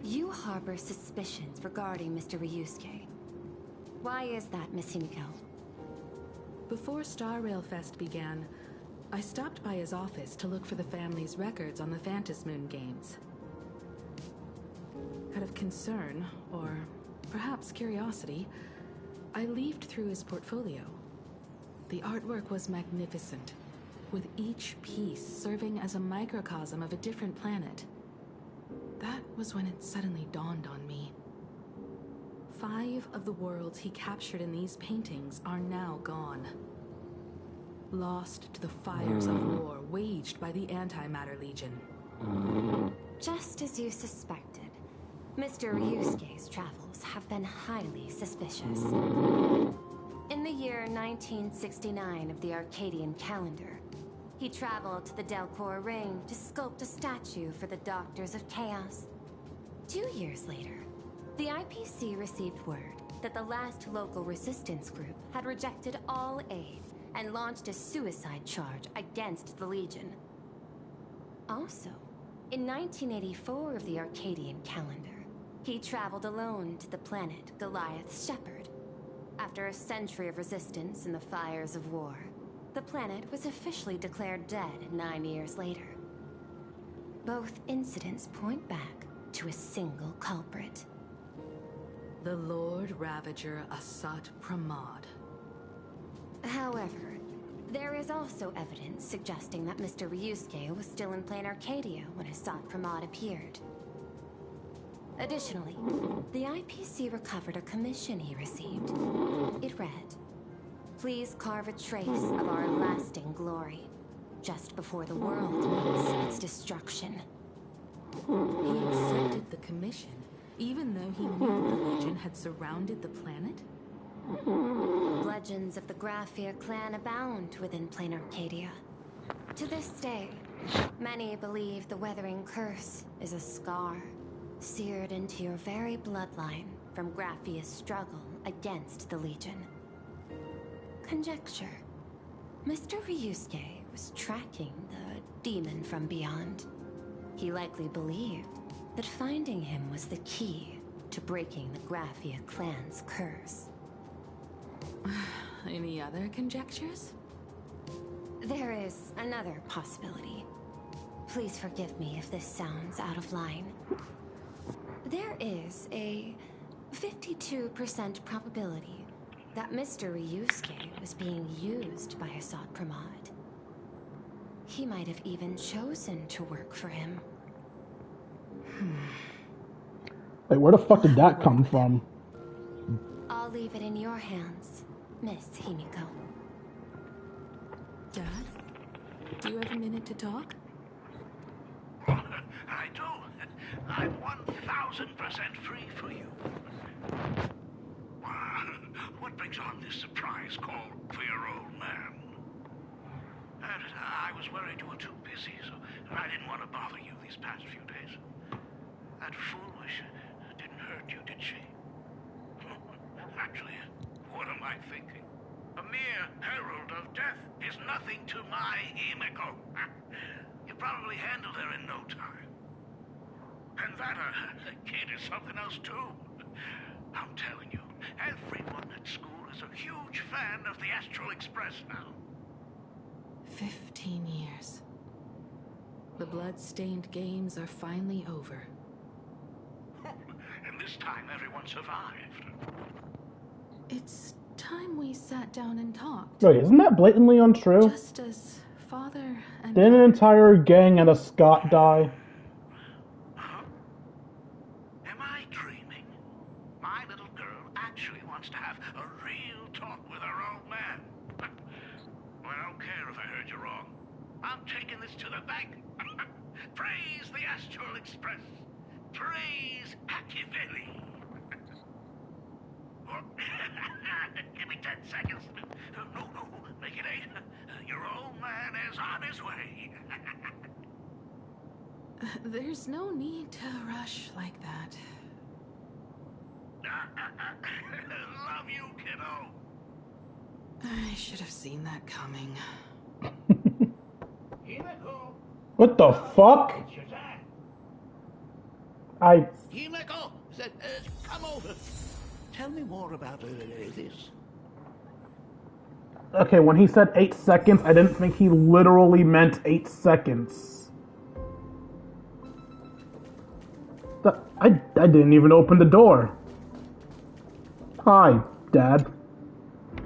You harbor suspicions regarding Mr. Ryusuke. Why is that, Miss Himiko? Before Star Rail Fest began, I stopped by his office to look for the family's records on the Phantom Moon games. Out of concern, or perhaps curiosity, I leafed through his portfolio. The artwork was magnificent, with each piece serving as a microcosm of a different planet. That was when it suddenly dawned on me. 5 of the worlds he captured in these paintings are now gone. Lost to the fires of war waged by the Antimatter Legion. Just as you suspected, Mr. Ryusuke's travels have been highly suspicious. In the year 1969 of the Arcadian calendar, he traveled to the Delcor Ring to sculpt a statue for the Doctors of Chaos. 2 years later, the IPC received word that the last local resistance group had rejected all aid and launched a suicide charge against the Legion. Also, in 1984 of the Arcadian calendar, he traveled alone to the planet Goliath's Shepherd. After a century of resistance in the fires of war, the planet was officially declared dead 9 years later. Both incidents point back to a single culprit. The Lord Ravager Asat Pramod. However, there is also evidence suggesting that Mr. Ryusuke was still in plain Arcadia when Asat Pramod appeared. Additionally, the IPC recovered a commission he received. It read, "Please carve a trace of our lasting glory, just before the world meets its destruction." He accepted the commission, even though he knew the Legion had surrounded the planet? Legends of the Graphia clan abound within plain Arcadia. To this day, many believe the Weathering Curse is a scar seared into your very bloodline from Graphia's struggle against the Legion. Conjecture. Mr. Ryusuke was tracking the demon from beyond. He likely believed that finding him was the key to breaking the Graphia clan's curse. Any other conjectures? There is another possibility. Please forgive me if this sounds out of line. There is a 52% probability that Mr. Ryusuke was being used by Asat Pramod. He might have even chosen to work for him. Wait, where the fuck did that come from? I'll leave it in your hands, Miss Himiko. Dad? Do you have a minute to talk? I do. I'm 1,000% free for you. What brings on this surprise call for your old man? I was worried you were too busy, so I didn't want to bother you these past few days. That foolish didn't hurt you, did she? Actually, what am I thinking? A mere herald of death is nothing to my Himiko. You probably handled her in no time. And that kid is something else too. I'm telling you, everyone at school is a huge fan of the Astral Express now. 15 years. The blood-stained games are finally over. And this time everyone survived. It's time we sat down and talked. Wait, isn't that blatantly untrue? Just as father and... Didn't an entire gang and a Scot die? Huh? Am I dreaming? My little girl actually wants to have a real talk with her old man. Well, I don't care if I heard you wrong. I'm taking this to the bank. Praise the Astral Express. Praise Machiavelli. Give me 10 seconds. No, make it 8. Your old man is on his way. There's no need to rush like that. Love you, kiddo. I should have seen that coming. What the fuck? Himeko said, come over. Tell me more about this. Okay, when he said 8 seconds, I didn't think he literally meant 8 seconds. I didn't even open the door. Hi, Dad.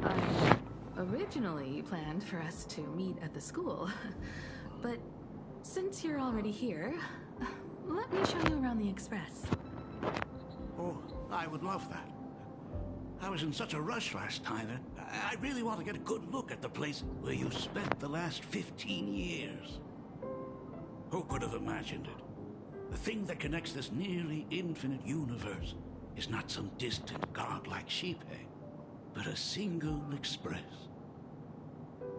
I originally planned for us to meet at the school, but since you're already here, let me show you around the Express. Oh, I would love that. I was in such a rush last time. I really want to get a good look at the place where you spent the last 15 years. Who could have imagined it? The thing that connects this nearly infinite universe is not some distant godlike sheep, but a single express.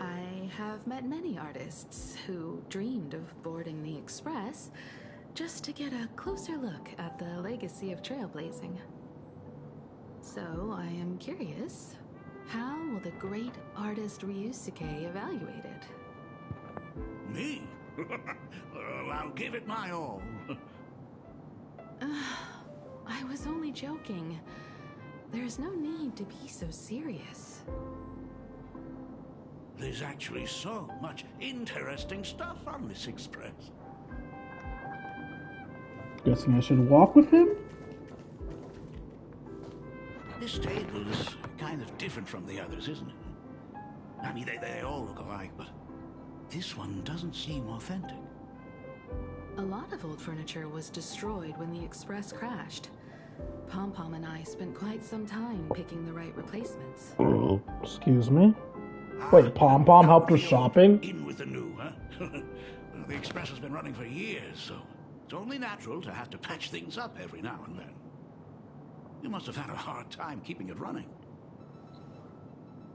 I have met many artists who dreamed of boarding the Express just to get a closer look at the legacy of trailblazing. So I am curious, how will the great artist Ryusuke evaluate it? Me? Well, I'll give it my all. I was only joking. There's no need to be so serious. There's actually so much interesting stuff on this express. Guessing I should walk with him? This table is kind of different from the others, isn't it? I mean, they all look alike, but this one doesn't seem authentic. A lot of old furniture was destroyed when the Express crashed. Pom-Pom and I spent quite some time picking the right replacements. Excuse me? Wait, Pom-Pom helped with shopping? In with the new, huh? Well, the Express has been running for years, so it's only natural to have to patch things up every now and then. You must have had a hard time keeping it running.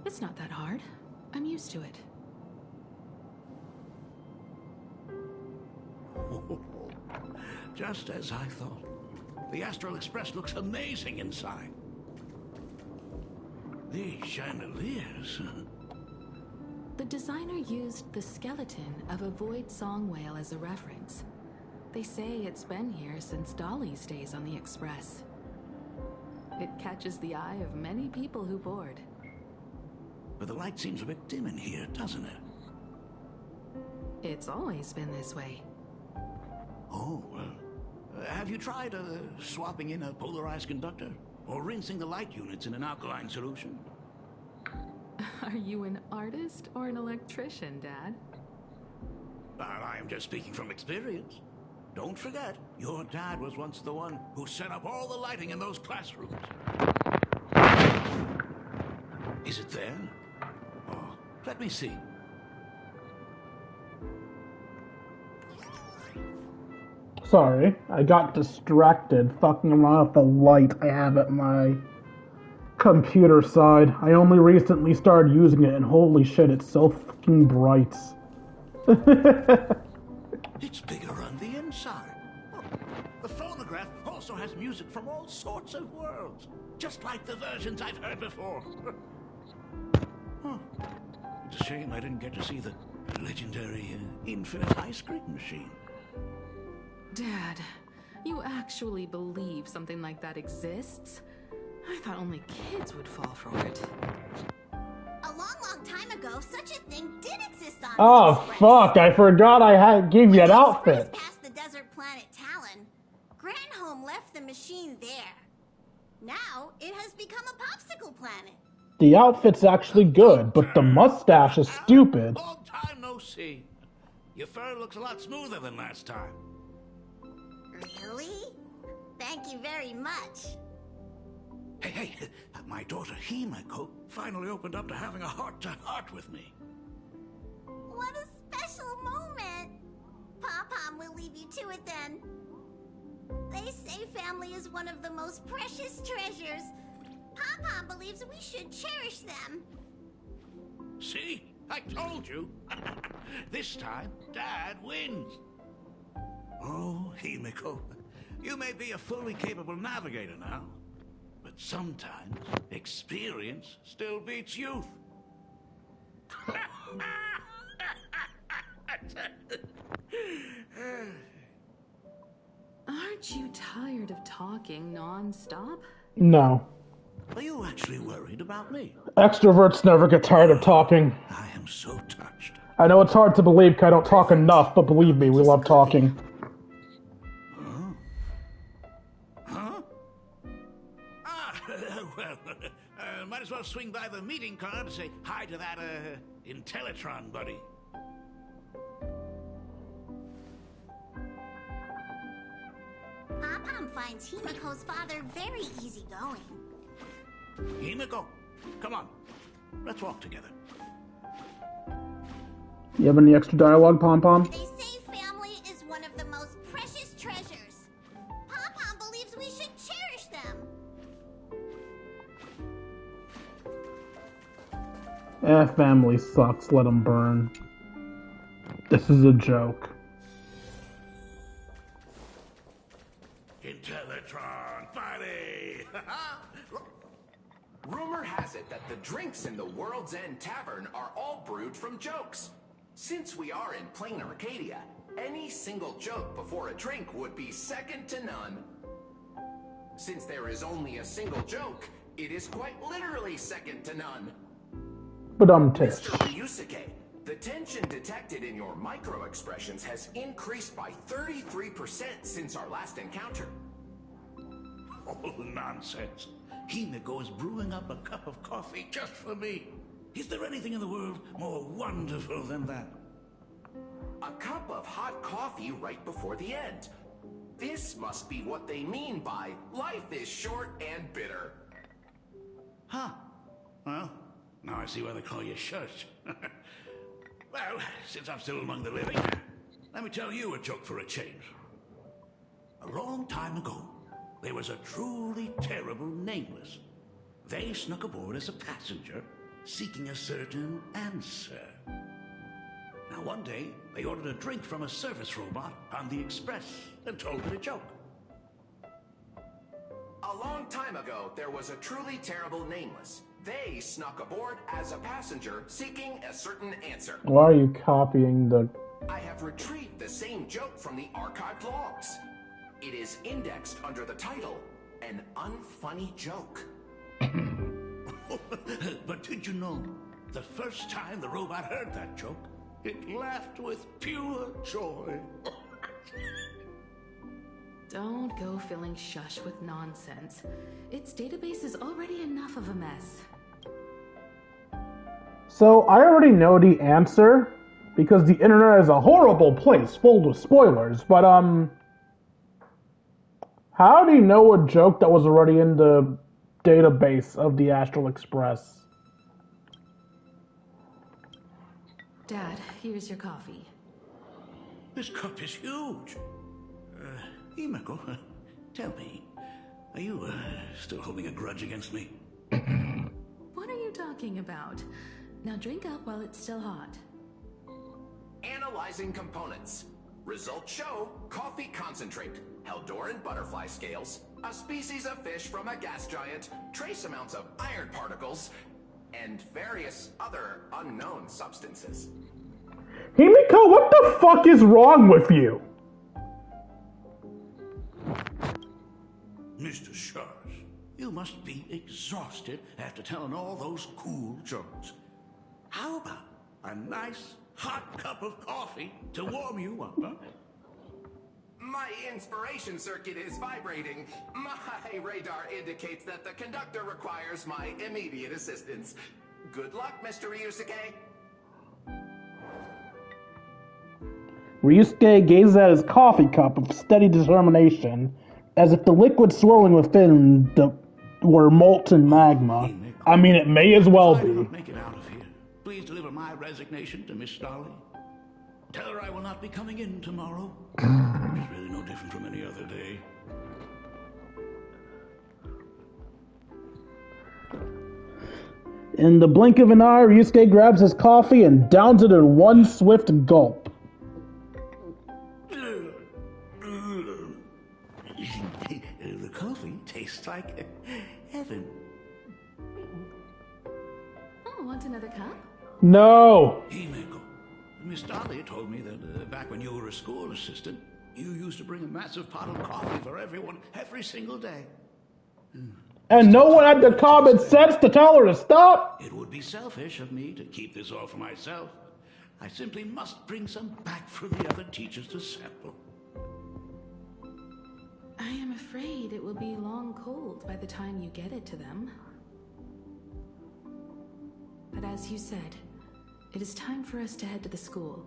It's not that hard. I'm used to it. Just as I thought. The Astral Express looks amazing inside. These chandeliers. The designer used the skeleton of a void song whale as a reference. They say it's been here since Dolly's days on the Express. It catches the eye of many people who board. But the light seems a bit dim in here, doesn't it? It's always been this way. Oh, well. Have you tried swapping in a polarized conductor? Or rinsing the light units in an alkaline solution? Are you an artist or an electrician, Dad? Well, I am just speaking from experience. Don't forget, your dad was once the one who set up all the lighting in those classrooms. Is it there? Oh, let me see. Sorry, I got distracted fucking around with the light I have at my computer side. I only recently started using it and holy shit, it's so fucking bright. It's bigger on the inside. Oh, the phonograph also has music from all sorts of worlds, just like the versions I've heard before. Oh, it's a shame I didn't get to see the legendary infinite ice cream machine. Dad, you actually believe something like that exists? I thought only kids would fall for it. A long time ago, such a thing did exist on Oh the Express. fuck, I forgot I gave you an outfit. Past the desert planet Talon, Granholm left the machine there. Now, it has become a popsicle planet. The outfit's actually good, but the mustache is stupid. Long time no see. Your fur looks a lot smoother than last time. Really? Thank you very much. Hey, my daughter Himeko finally opened up to having a heart-to-heart with me. What a special moment. Pom-Pom will leave you to it then. They say family is one of the most precious treasures. Pom-Pom believes we should cherish them. See? I told you. This time, Dad wins. Oh, Himiko, you may be a fully capable navigator now, but sometimes experience still beats youth. Aren't you tired of talking non-stop? No. Are you actually worried about me? Extroverts never get tired of talking. I am so touched. I know it's hard to believe because I don't talk enough, but believe me, we love talking. Huh? Ah, well, might as well swing by the meeting car to say hi to that, Intellitron buddy. Pom-Pom finds Himiko's father very easygoing. Himiko, come on. Let's walk together. You have any extra dialogue, Pom-Pom? They say family is one of the most precious treasures. Pom-Pom believes we should cherish them. Family sucks. Let them burn. This is a joke. Intellitron buddy! Rumor has it that the drinks in the World's End Tavern are all brewed from jokes. Since we are in plain Arcadia, any single joke before a drink would be second to none. Since there is only a single joke, it is quite literally second to none. But Mr. Ryusuke, the tension detected in your micro-expressions has increased by 33% since our last encounter. Oh, nonsense. Himiko is brewing up a cup of coffee just for me. Is there anything in the world more wonderful than that? A cup of hot coffee right before the end. This must be what they mean by life is short and bitter. Huh. Well, now I see why they call you Shush. Well, since I'm still among the living, let me tell you a joke for a change. A long time ago, there was a truly terrible nameless. They snuck aboard as a passenger, seeking a certain answer. Now one day, they ordered a drink from a service robot on the express and told it a joke. A long time ago, there was a truly terrible nameless. They snuck aboard as a passenger, seeking a certain answer. Why are you copying the... I have retrieved the same joke from the archived logs. It is indexed under the title, An Unfunny Joke. But did you know, the first time the robot heard that joke, it laughed with pure joy. Don't go filling Shush with nonsense. Its database is already enough of a mess. So, I already know the answer, because the internet is a horrible place full of spoilers, but, how do you know a joke that was already in the database of the Astral Express? Dad, here's your coffee. This cup is huge. Himiko, tell me, are you still holding a grudge against me? What are you talking about? Now drink up while it's still hot. Analyzing components. Results show coffee concentrate, Heldoran butterfly scales, a species of fish from a gas giant, trace amounts of iron particles, and various other unknown substances. Himiko, what the fuck is wrong with you? Mr. Shars, you must be exhausted after telling all those cool jokes. How about a nice hot cup of coffee to warm you up, huh? My inspiration circuit is vibrating. My radar indicates that the conductor requires my immediate assistance. Good luck, Mr. Ryusuke. Ryusuke gazes at his coffee cup with steady determination, as if the liquid swirling within were molten magma. I mean, it may as well be. Make it out of here. Please deliver my resignation to Miss Dolly. Tell her I will not be coming in tomorrow. It's really no different from any other day. In the blink of an eye, Ryusuke grabs his coffee and downs it in one swift gulp. The coffee tastes like heaven. Oh, want another cup? No! Himeko, Miss Dahlia told me that back when you were a school assistant, you used to bring a massive pot of coffee for everyone every single day. And no one had the common sense to tell her to stop? It would be selfish of me to keep this all for myself. I simply must bring some back for the other teachers to sample. I am afraid it will be long cold by the time you get it to them. But as you said, it is time for us to head to the school.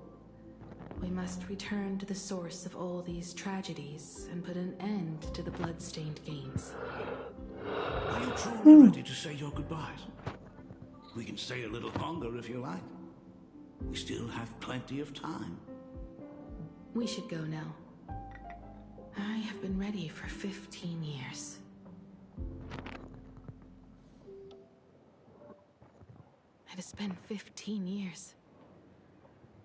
We must return to the source of all these tragedies and put an end to the blood-stained games. Are you truly ready to say your goodbyes? We can stay a little longer if you like. We still have plenty of time. We should go now. I have been ready for 15 years. It has been 15 years.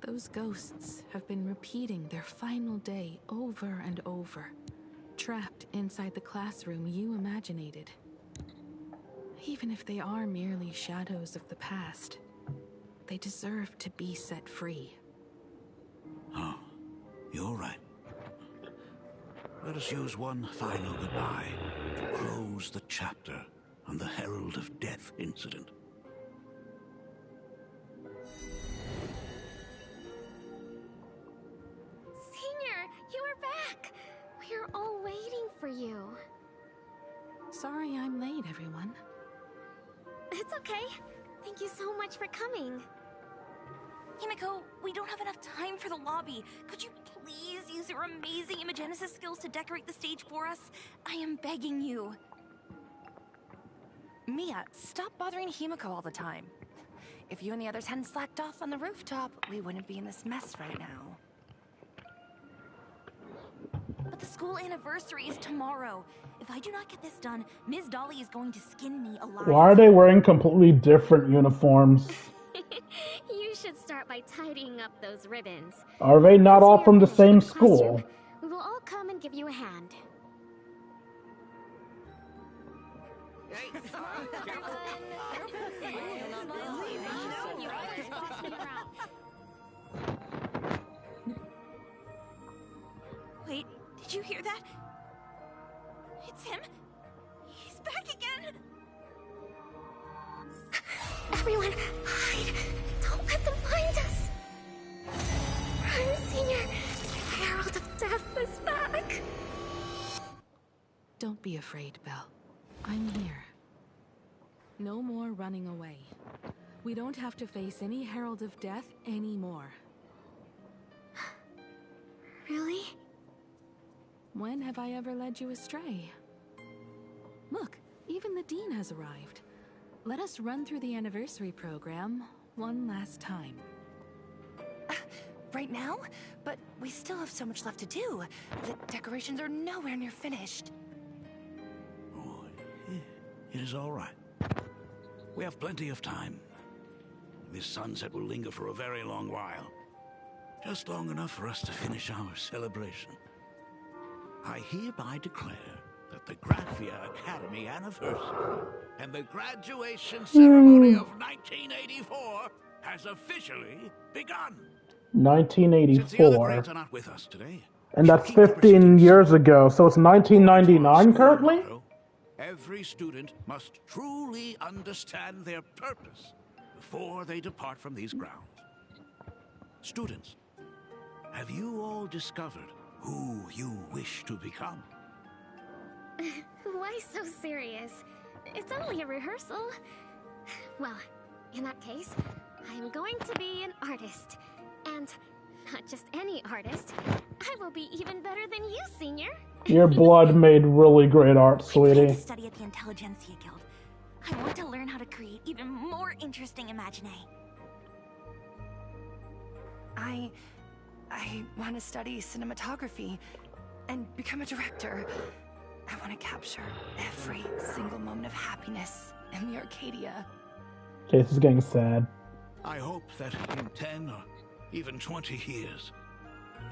Those ghosts have been repeating their final day over and over, trapped inside the classroom you imaginated. Even if they are merely shadows of the past, they deserve to be set free. Oh, you're right. Let us use one final goodbye to close the chapter on the Herald of Death incident. Senior, you are back! We are all waiting for you. Sorry I'm late, everyone. It's okay. Thank you so much for coming. Himeko, we don't have enough time for the lobby. Could you please use your amazing imagenesis skills to decorate the stage for us? I am begging you. Mia, stop bothering Himeko all the time. If you and the others hadn't slacked off on the rooftop, we wouldn't be in this mess right now. But the school anniversary is tomorrow. If I do not get this done, Ms. Dolly is going to skin me alive. Why are they wearing completely different uniforms? You should start by tidying up those ribbons. Are they not all from the same school? We will all come and give you a hand. Wait, did you hear that? It's him. He's back again. Everyone, hide! Don't let them find us! Run, Senior! The Herald of Death is back! Don't be afraid, Belle. I'm here. No more running away. We don't have to face any Herald of Death anymore. Really? When have I ever led you astray? Look, even the Dean has arrived. Let us run through the anniversary program one last time. Right now? But we still have so much left to do. The decorations are nowhere near finished. Oh, it is all right. We have plenty of time. This sunset will linger for a very long while. Just long enough for us to finish our celebration. I hereby declare that the Graphia Academy anniversary and the graduation ceremony of 1984 has officially begun. 1984. Since the other grades are not with us today, And that's 15 years ago, so it's 1999 currently? every student must truly understand their purpose before they depart from these grounds. Students, have you all discovered who you wish to become? Why so serious? It's only a rehearsal. Well, in that case, I am going to be an artist. And not just any artist. I will be even better than you, Senior. Your blood made really great art, I sweetie. plan to study at the Intelligentsia Guild. I want to learn how to create even more interesting imagine. I want to study cinematography and become a director. I want to capture every single moment of happiness in the Arcadia. Okay, this is getting sad. I hope that in 10 or even 20 years,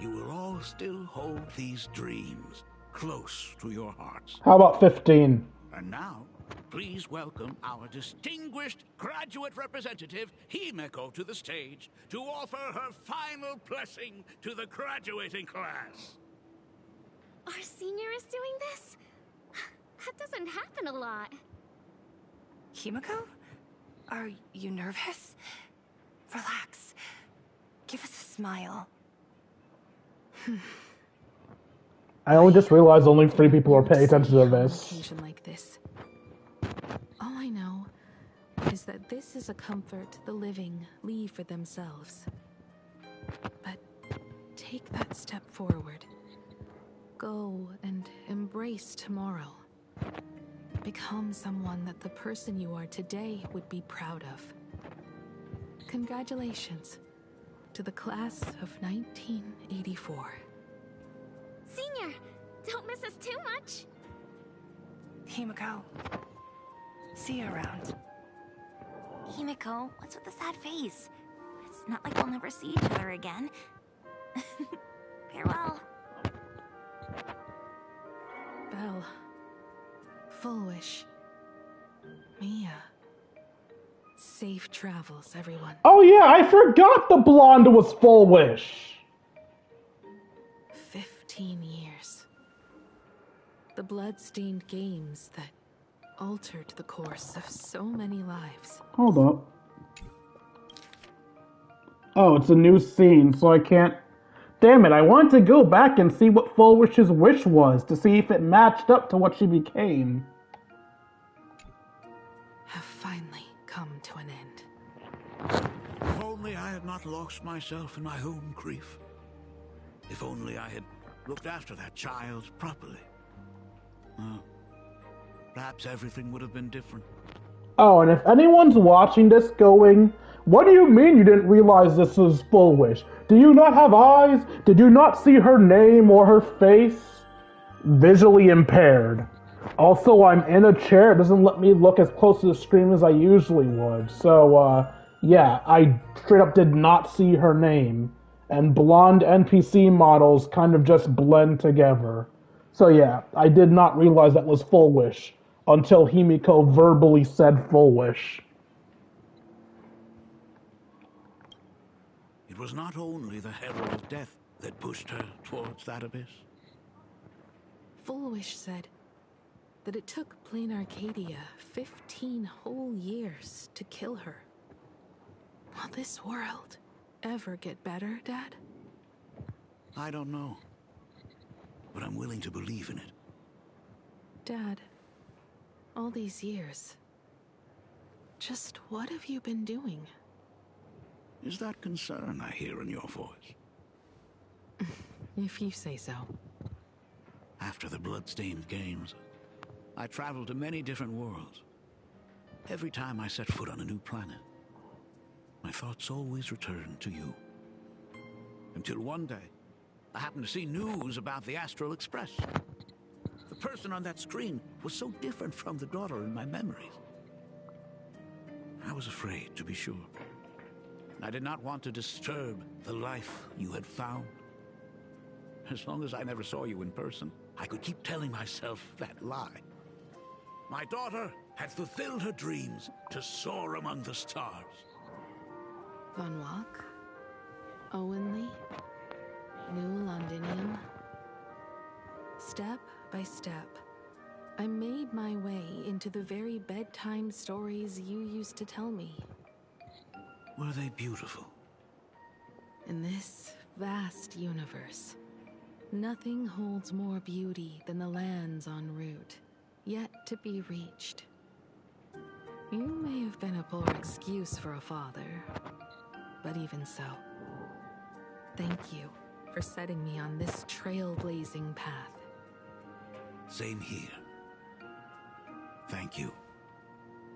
you will all still hold these dreams close to your hearts. How about 15? And now, please welcome our distinguished graduate representative, Himeko, to the stage to offer her final blessing to the graduating class. Our senior is doing this? That doesn't happen a lot. Himeko? Are you nervous? Relax. Give us a smile. I only just realized only 3 people are paying attention to this. Occasion like this. All I know is that this is a comfort the living leave for themselves. But take that step forward. Go and embrace tomorrow. Become someone that the person you are today would be proud of. Congratulations to the class of 1984. Senior, don't miss us too much. Himeko, see you around. Himeko, what's with the sad face? It's not like we'll never see each other again. Farewell. Belle. Full wish. Mia. Safe travels, everyone. Oh yeah, I forgot the blonde was Full Wish. 15 years. The blood-stained games that altered the course of so many lives. Hold up. Oh, it's a new scene, so I can't... Damn it, I wanted to go back and see what Full Wish's wish was, to see if it matched up to what she became. Have finally come to an end. If only I had not lost myself in my own grief. If only I had looked after that child properly. Perhaps everything would have been different. Oh, and if anyone's watching this going, what do you mean you didn't realize this was Full Wish? Do you not have eyes? Did you not see her name or her face? Visually impaired. Also, I'm in a chair. It doesn't let me look as close to the screen as I usually would. So, yeah, I straight up did not see her name. And blonde NPC models kind of just blend together. So yeah, I did not realize that was Full Wish until Himeko verbally said Full Wish. It was not only the herald of death that pushed her towards that abyss. Full Wish said that it took Plain Arcadia 15 whole years to kill her. Will this world ever get better, Dad? I don't know, but I'm willing to believe in it. Dad, all these years, just what have you been doing? Is that concern I hear in your voice? If you say so. After the blood-stained games, I traveled to many different worlds. Every time I set foot on a new planet, my thoughts always returned to you. Until one day, I happened to see news about the Astral Express. The person on that screen was so different from the daughter in my memories. I was afraid, to be sure. I did not want to disturb the life you had found. As long as I never saw you in person, I could keep telling myself that lie. My daughter had fulfilled her dreams to soar among the stars. Von Walk, Owenly, New Londinium. Step by step, I made my way into the very bedtime stories you used to tell me. Were they beautiful? In this vast universe, nothing holds more beauty than the lands en route, yet to be reached. You may have been a poor excuse for a father, but even so, thank you for setting me on this trailblazing path. Same here. Thank you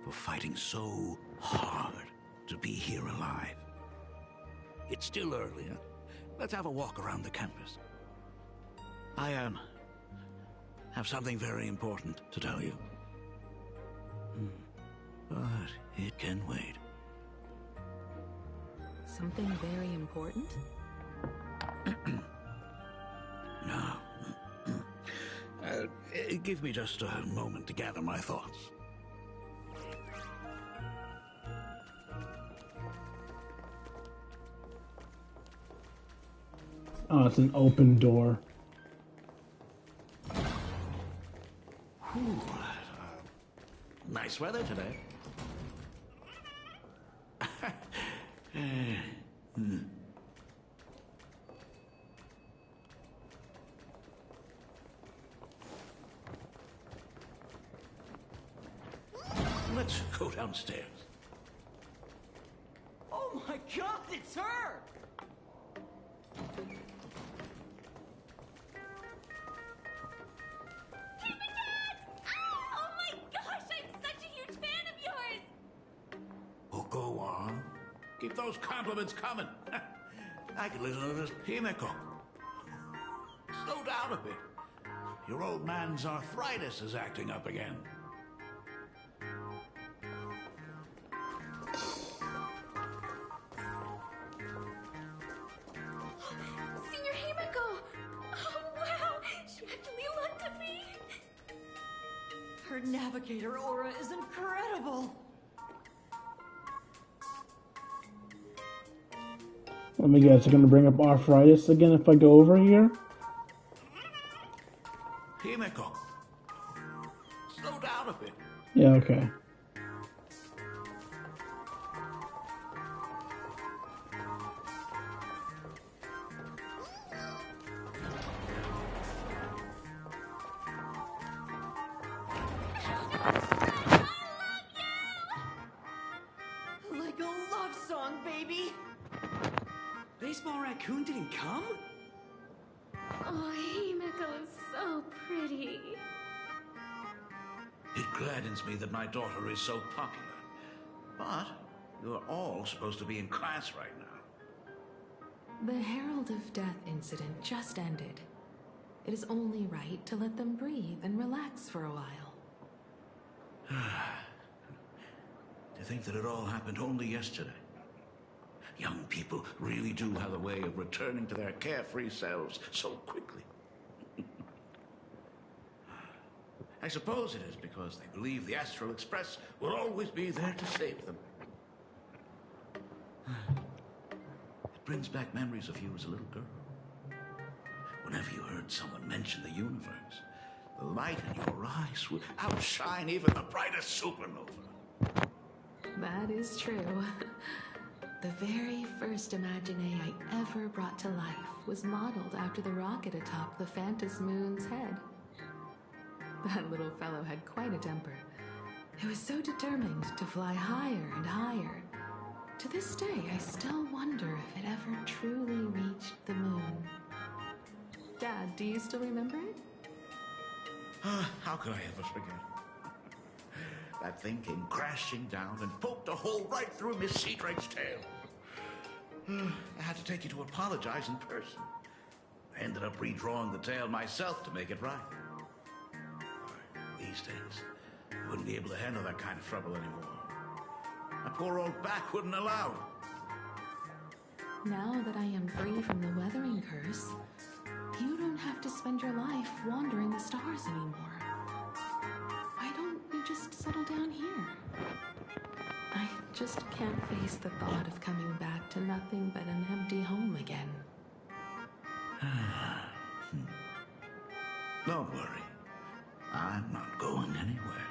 for fighting so hard to be here alive. It's still early, huh? Let's have a walk around the campus. I have something very important to tell you. But it can wait. Something very important? No. Give me just a moment to gather my thoughts. Oh, it's an open door. Nice weather today. Let's go downstairs. Oh my god, it's her! Oh my gosh, I'm such a huge fan of yours! Oh, go on. Keep those compliments coming. I can listen to this Himiko. Slow down a bit. Your old man's arthritis is acting up again. Senior Himiko! Oh wow, she actually looked at me! Her navigator aura is incredible! Let me guess, you're gonna bring up arthritis again if I go over here? Himiko. Slow down a bit. Yeah, okay. Like a love song, baby! Baseball Raccoon didn't come? Oh, Himiko is so pretty. It gladdens me that my daughter is so popular. But you're all supposed to be in class right now. The Herald of Death incident just ended. It is only right to let them breathe and relax for a while. To think that it all happened only yesterday. Young people really do have a way of returning to their carefree selves so quickly. I suppose it is because they believe the Astral Express will always be there to save them. It brings back memories of you as a little girl. Whenever you heard someone mention the universe, the light in your eyes would outshine even the brightest supernova. That is true. The very first Imagine I ever brought to life was modeled after the rocket atop the Phantom Moon's head. That little fellow had quite a temper. It was so determined to fly higher and higher. To this day, I still wonder if it ever truly reached the moon. Dad, do you still remember it? How could I ever forget? That thing came crashing down and poked a hole right through Miss Seadrake's tail. I had to take you to apologize in person. I ended up redrawing the tail myself to make it right. These days, I wouldn't be able to handle that kind of trouble anymore. My poor old back wouldn't allow it. Now that I am free from the weathering curse, you don't have to spend your life wandering the stars anymore. Why don't you just settle down here? I just can't face the thought of coming back to nothing but an empty home again. Don't worry. I'm not going anywhere.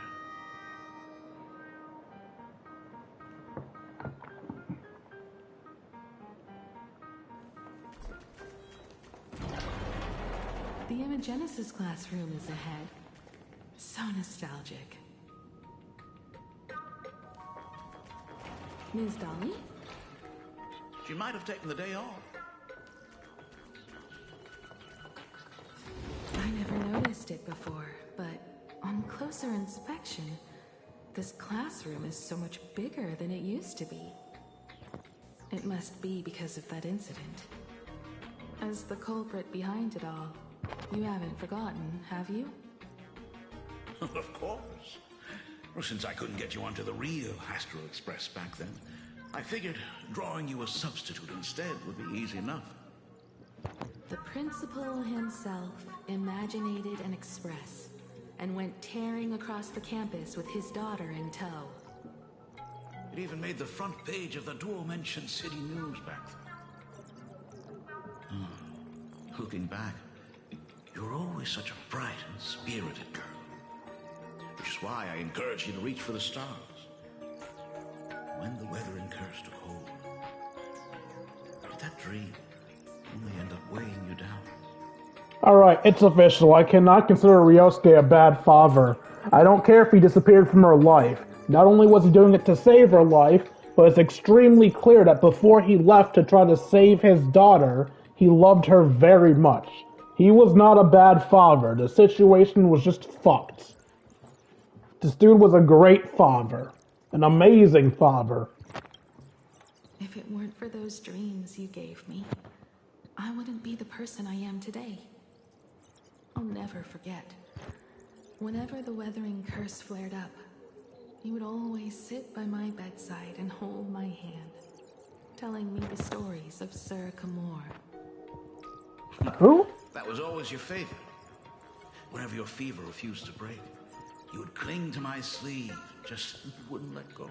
The Imagenesis classroom is ahead. So nostalgic. Ms. Dolly? She might have taken the day off. I never noticed it before, but on closer inspection, this classroom is so much bigger than it used to be. It must be because of that incident. As the culprit behind it all, you haven't forgotten, have you? Of course. Well, since I couldn't get you onto the real Astral Express back then, I figured drawing you a substitute instead would be easy enough. The principal himself imaginated an express and went tearing across the campus with his daughter in tow. It even made the front page of the dual-mentioned city news back then. Looking back, you're always such a bright and spirited girl. Which is why I encourage you to reach for the stars. When the weathering curse took hold, did that dream only end up weighing you down? Alright, it's official. I cannot consider Ryosuke a bad father. I don't care if he disappeared from her life. Not only was he doing it to save her life, but it's extremely clear that before he left to try to save his daughter, he loved her very much. He was not a bad father. The situation was just fucked. This dude was a great father. An amazing father. If it weren't for those dreams you gave me, I wouldn't be the person I am today. I'll never forget. Whenever the weathering curse flared up, he would always sit by my bedside and hold my hand, telling me the stories of Sir Kamor. Who? That was always your favorite. Whenever your fever refused to break, you would cling to my sleeve, just wouldn't let go.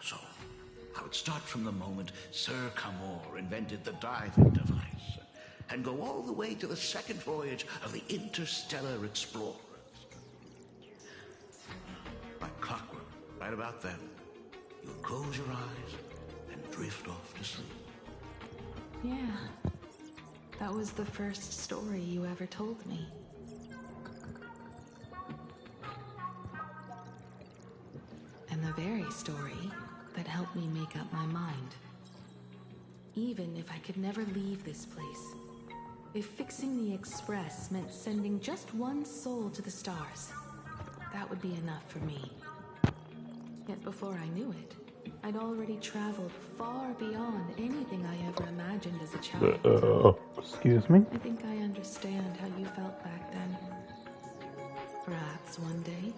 So, I would start from the moment Sir Kamor invented the diving device, and go all the way to the second voyage of the Interstellar Explorers. Like clockwork, right about then, you would close your eyes and drift off to sleep. Yeah, that was the first story you ever told me. And the very story that helped me make up my mind. Even if I could never leave this place, if fixing the Express meant sending just one soul to the stars, that would be enough for me. Yet before I knew it, I'd already traveled far beyond anything I ever imagined as a child. Excuse me? I think I understand how you felt back then. Perhaps one day,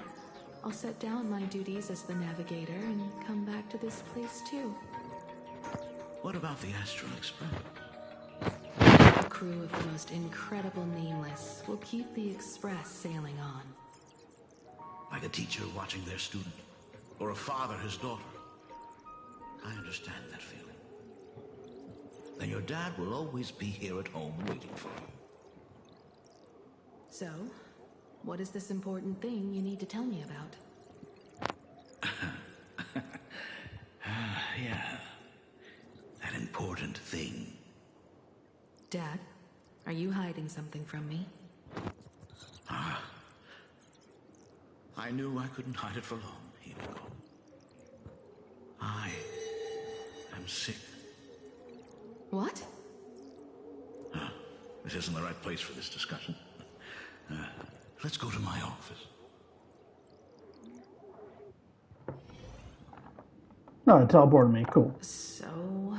I'll set down my duties as the navigator and come back to this place too. What about the Astral Express? A crew of the most incredible Nameless will keep the Express sailing on. Like a teacher watching their student, or a father his daughter. I understand that feeling. Then your dad will always be here at home waiting for you. So, what is this important thing you need to tell me about? Yeah. That important thing. Dad, are you hiding something from me? I knew I couldn't hide it for long, Himiko. I am sick. What? This isn't the right place for this discussion. Let's go to my office. No, it teleported me. Cool. So?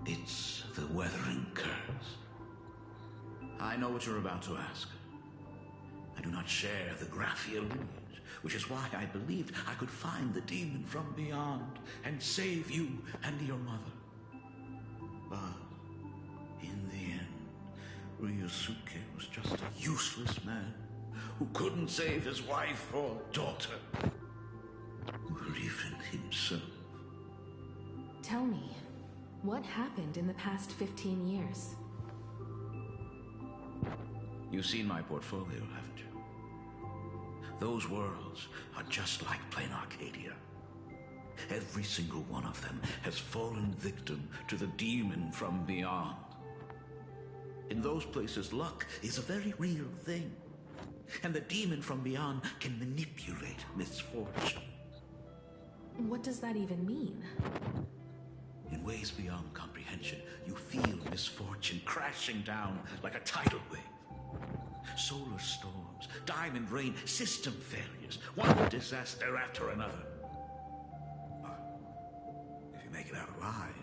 It's the Weathering Curse. I know what you're about to ask. I do not share the Graphia lineage, which is why I believed I could find the demon from beyond and save you and your mother. But in the end, Ryosuke was just a useless man who couldn't save his wife or daughter, or even himself. Tell me, what happened in the past 15 years? You've seen my portfolio, haven't you? Those worlds are just like plain Arcadia. Every single one of them has fallen victim to the demon from beyond. In those places, luck is a very real thing. And the demon from beyond can manipulate misfortune. What does that even mean? In ways beyond comprehension, you feel misfortune crashing down like a tidal wave. Solar storms, diamond rain, system failures, one disaster after another. But if you make it out alive,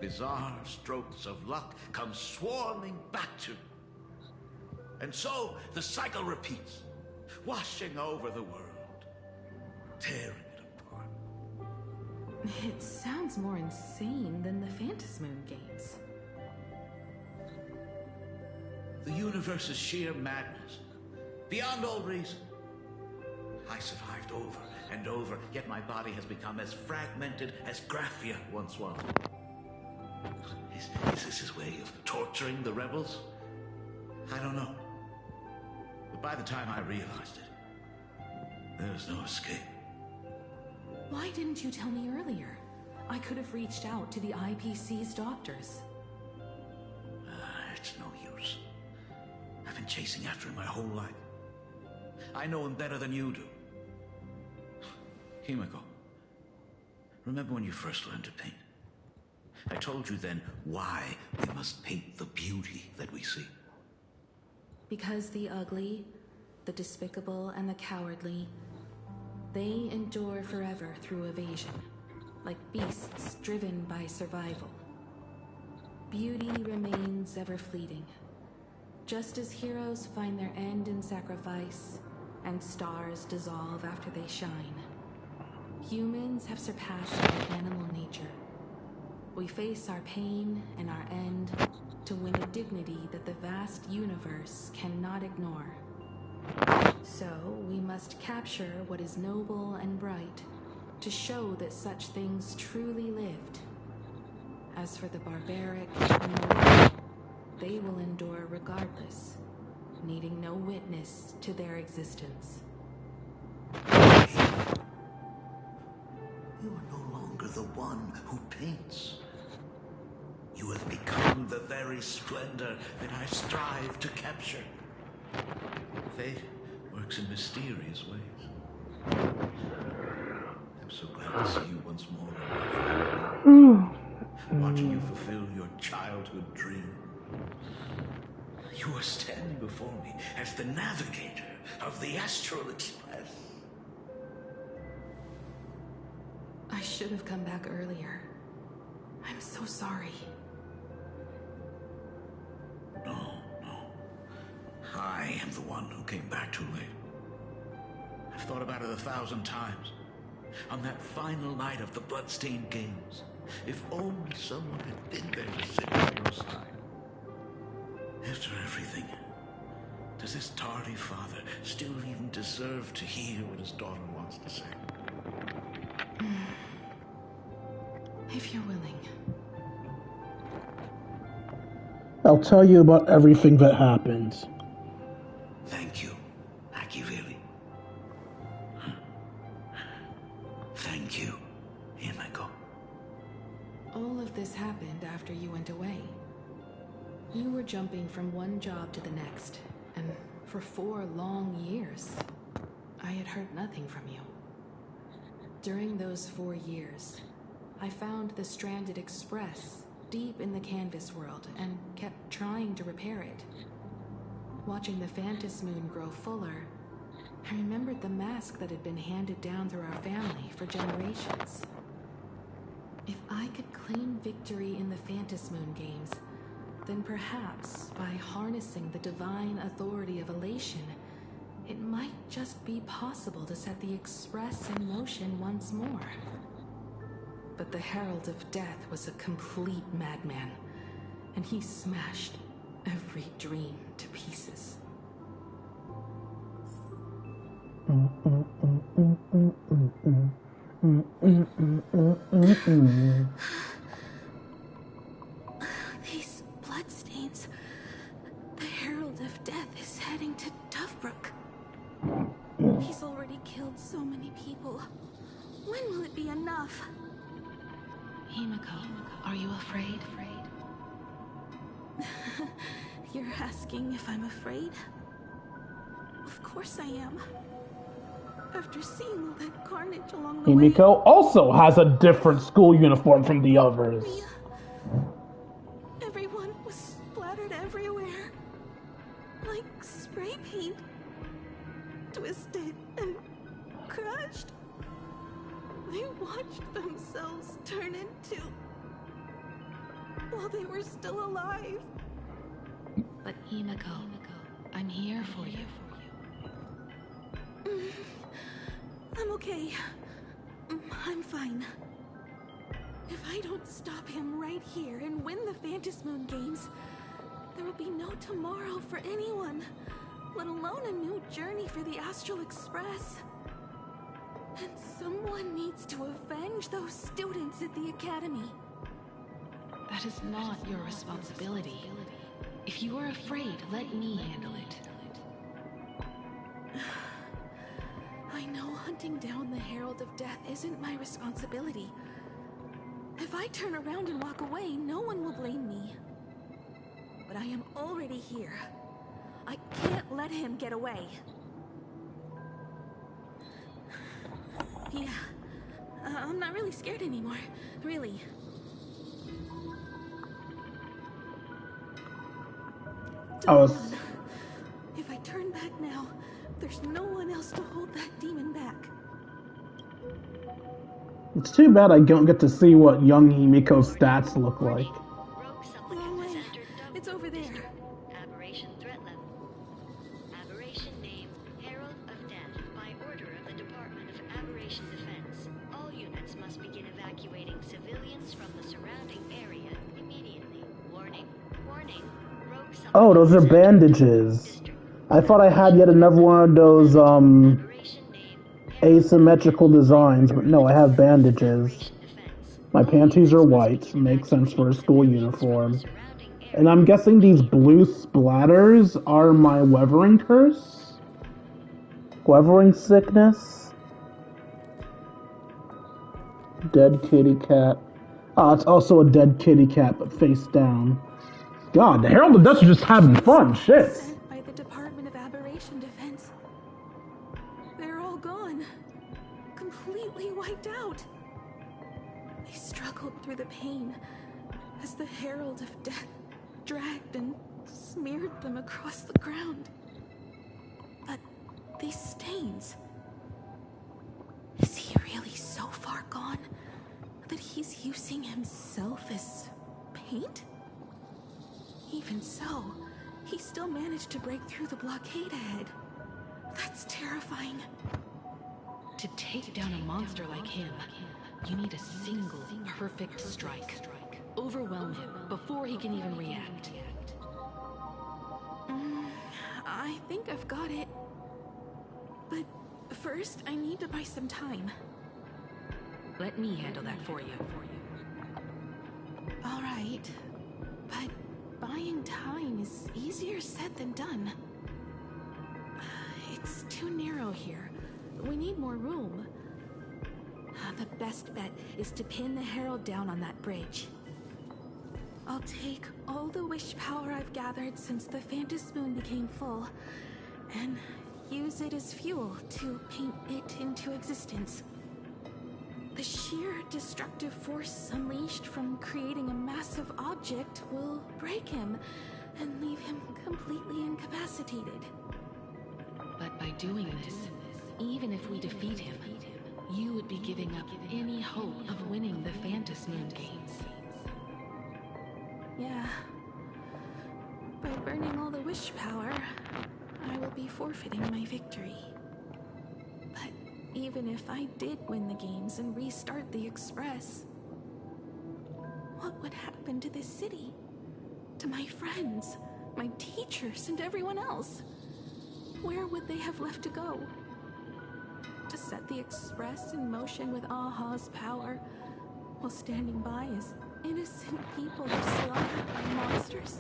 bizarre strokes of luck come swarming back to you. And so the cycle repeats, washing over the world, tearing it apart. It sounds more insane than the Phantasmoon games. The universe is sheer madness, beyond all reason. I survived over and over, yet my body has become as fragmented as Graphia once was. Is this his way of torturing the rebels? I don't know. But by the time I realized it, there was no escape. Why didn't you tell me earlier? I could have reached out to the IPC's doctors. It's no use. I've been chasing after him my whole life. I know him better than you do. Himiko, remember when you first learned to paint? I told you then why we must paint the beauty that we see. Because the ugly, the despicable, and the cowardly, they endure forever through evasion, like beasts driven by survival. Beauty remains ever fleeting, just as heroes find their end in sacrifice, and stars dissolve after they shine. Humans have surpassed our animal nature. We face our pain and our end to win a dignity that the vast universe cannot ignore. So we must capture what is noble and bright to show that such things truly lived. As for the barbaric and the wicked, they will endure regardless, needing no witness to their existence. You are no longer the one who paints. You have become the very splendor that I strive to capture. Fate works in mysterious ways. I'm so glad to see you once more. Watching you fulfill your childhood dream. You are standing before me as the navigator of the Astral Express. I should have come back earlier. I'm so sorry. No. I am the one who came back too late. I've thought about it 1,000 times. On that final night of the Bloodstained Games, if only someone had been there to sit by your side. After everything, does this tardy father still even deserve to hear what his daughter wants to say? If you're willing. I'll tell you about everything that happens. Thank you, Akiveli. Thank you, Himiko. All of this happened after you went away. You were jumping from one job to the next, and for 4 long years, I had heard nothing from you. During those 4 years, I found the stranded Express deep in the canvas world and kept trying to repair it. Watching the Phantasmoon grow fuller, I remembered the mask that had been handed down through our family for generations. If I could claim victory in the Phantasmoon games, then perhaps by harnessing the divine authority of elation, it might just be possible to set the Express in motion once more. But the Herald of Death was a complete madman, and he smashed every dream to pieces. These bloodstains. The Herald of Death is heading to Dovebrook. He's already killed so many people. When will it be enough? Himiko, are you afraid? You're asking if I'm afraid? Of course I am. After seeing all that carnage along the way... Himiko also has a different school uniform from the others. Everyone was splattered everywhere. Like spray paint. Twisted and crushed. They watched themselves turn into... while they were still alive. But Himiko, I'm here for you. I'm okay. I'm fine. If I don't stop him right here and win the Phantom Moon Games, there will be no tomorrow for anyone, let alone a new journey for the Astral Express. And someone needs to avenge those students at the Academy. That is not your responsibility. If you are afraid, let me handle it. I know hunting down the Herald of Death isn't my responsibility. If I turn around and walk away, no one will blame me. But I am already here. I can't let him get away. Yeah, I'm not really scared anymore, really. If I turn back now, there's no one else to hold that demon back. It's too bad I don't get to see what young Himiko's stats look like. Wrong way. It's over there. Aberration threat level. Aberration name, Herald of Death. By order of the Department of Aberration Defense, all units must begin evacuating civilians from the surrounding area immediately. Warning. Warning. Oh, those are bandages. I thought I had yet another one of those, asymmetrical designs, but no, I have bandages. My panties are white, makes sense for a school uniform. And I'm guessing these blue splatters are my weathering curse? Weathering sickness? Dead kitty cat. Ah, it's also a dead kitty cat, but face down. God, the Herald of Death is just having fun, shit. Sent by the Department of Aberration Defense. They're all gone. Completely wiped out. They struggled through the pain as the Herald of Death dragged and smeared them across the ground. But these stains... Is he really so far gone that he's using himself as paint? Even so, he still managed to break through the blockade ahead. That's terrifying. To take down a monster like him, you need a single perfect strike. Overwhelm him before he can even react. I think I've got it. But first, I need to buy some time. Let me handle that for you. All right, but buying time is easier said than done. It's too narrow here. We need more room. The best bet is to pin the Herald down on that bridge. I'll take all the wish power I've gathered since the Phantom Moon became full, and use it as fuel to paint it into existence. The sheer destructive force unleashed from creating a massive object will break him and leave him completely incapacitated. But by doing this, even if we defeat him, you would be giving up any hope of winning the Phantom Moon Games. Yeah. By burning all the wish power, I will be forfeiting my victory. But even if I did win the games and restart the Express, what would happen to this city? To my friends, my teachers, and everyone else? Where would they have left to go? To set the Express in motion with Aha's power, while standing by as innocent people are slaughtered by monsters?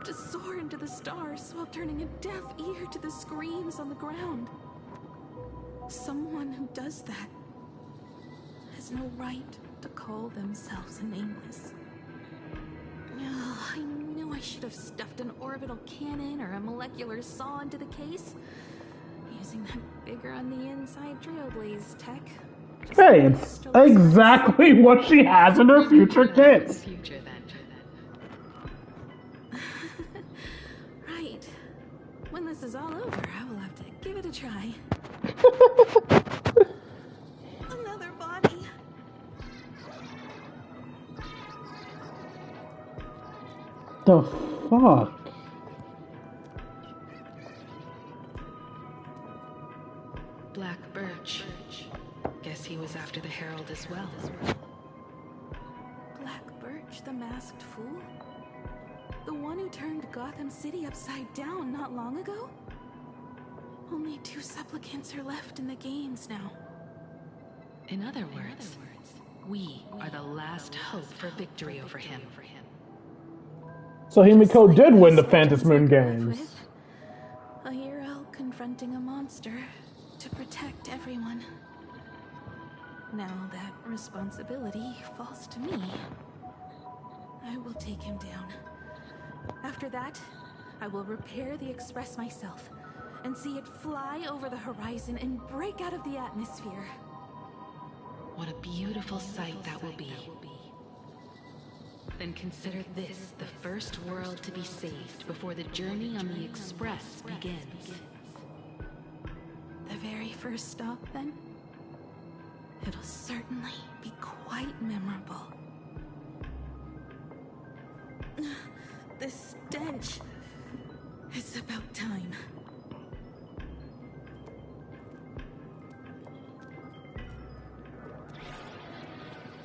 To soar into the stars while turning a deaf ear to the screams on the ground? Someone who does that has no right to call themselves a nameless. I knew I should have stuffed an orbital cannon or a molecular saw into the case. Using that bigger on the inside trailblaze tech. Hey, it's exactly what she has in her future kits. Right. When this is all over, I will have to give it a try. Another body. The fuck? Black Birch. Guess he was after the Herald as well. George the Masked Fool? The one who turned Gotham City upside down not long ago? Only 2 supplicants are left in the games now. In other words, we are the last hope for victory over him. So Himiko did win the Just like Phantom Moon I grew up games. with, a hero confronting a monster to protect everyone. Now that responsibility falls to me. I will take him down. After that, I will repair the Express myself and see it fly over the horizon and break out of the atmosphere. What a beautiful sight that will be. Then consider this the first world to be saved before the journey on the Express begins. The very first stop, then? It'll certainly be quite memorable. The stench. It's about time.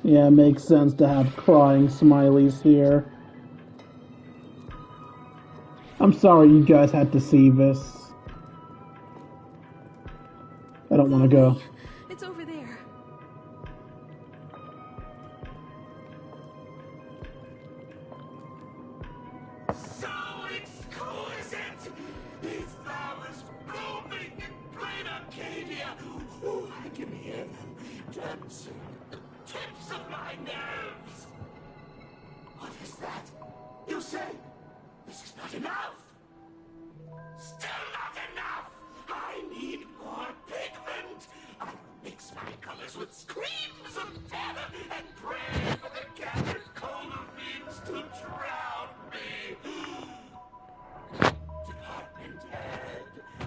Yeah, it makes sense to have crying smileys here. I'm sorry you guys had to see this. I don't want to go. It's over there. So exquisite! These flowers blooming in plain Arcadia! Oh, I can hear them dancing at the tips of my nerves! What is that? You say this is not enough? Still not enough! I need more pigment! I will mix my colors with screams of terror and pray for the gathered coral beams to drown me! Department head, I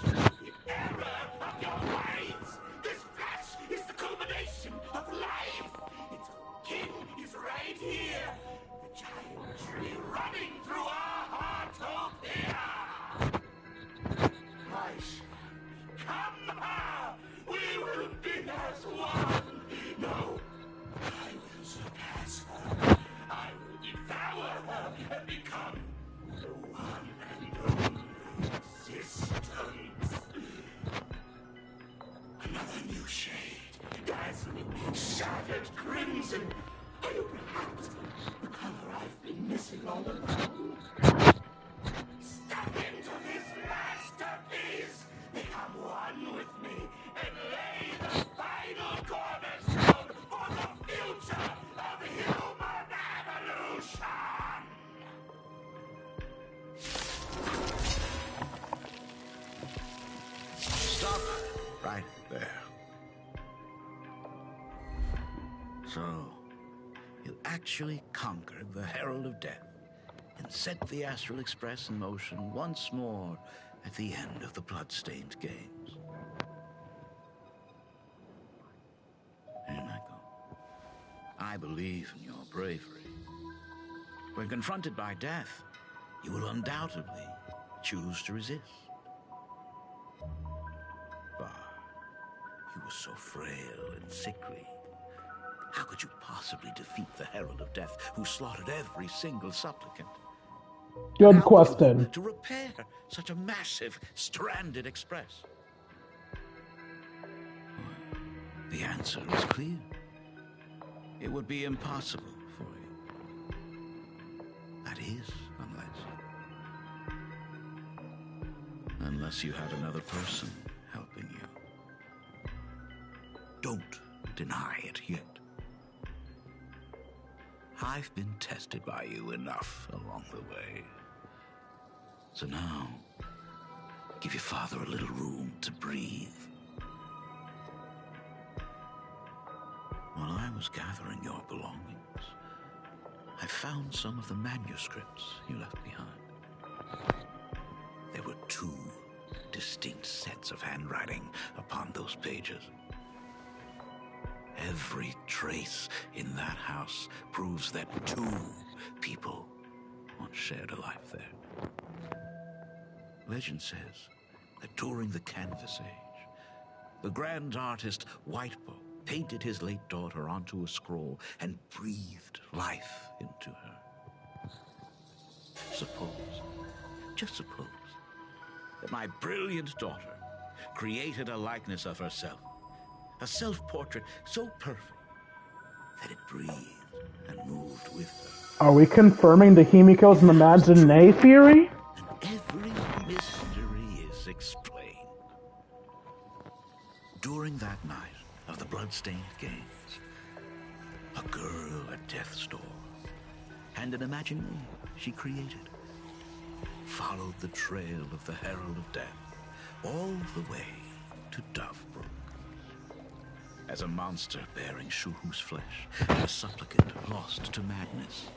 shall show the error of your ways! This flesh is the culmination of life! Its king is right here! The giant tree running through our heartopia! I shall become her! We will be as one! No, I will surpass her! I will devour her and become the one and only existence! Another new shade, dazzling, shattered crimson! Are you perhaps the color I've been missing all along? Step into this masterpiece! Become one with me and lay the final cornerstone for the future of human evolution! Stop right there. So, you actually conquered the Herald of Death and set the Astral Express in motion once more at the end of the Bloodstained Games. Himiko, I believe in your bravery. When confronted by death, you will undoubtedly choose to resist. But you were so frail and sickly. How could you possibly defeat the Herald of Death, who slaughtered every single supplicant? Good question. To repair such a massive, stranded express? The answer is clear. It would be impossible for you. That is, unless you had another person helping you. Don't deny it yet. I've been tested by you enough along the way. So now, give your father a little room to breathe. While I was gathering your belongings, I found some of the manuscripts you left behind. There were 2 distinct sets of handwriting upon those pages. Every trace in that house proves that 2 people once shared a life there. Legend says that during the Canvas Age, the grand artist Whitebow painted his late daughter onto a scroll, and breathed life into her. Suppose, just suppose, that my brilliant daughter created a likeness of herself, a self-portrait so perfect that it breathed and moved with her. Are we confirming the Himiko's Mamadune theory? Every mystery is explained. During that night of the blood-stained games, a girl at death's door, and an imaginary she created, followed the trail of the Herald of Death all the way to Dovebrook. As a monster bearing Shuhu's flesh, and a supplicant lost to madness,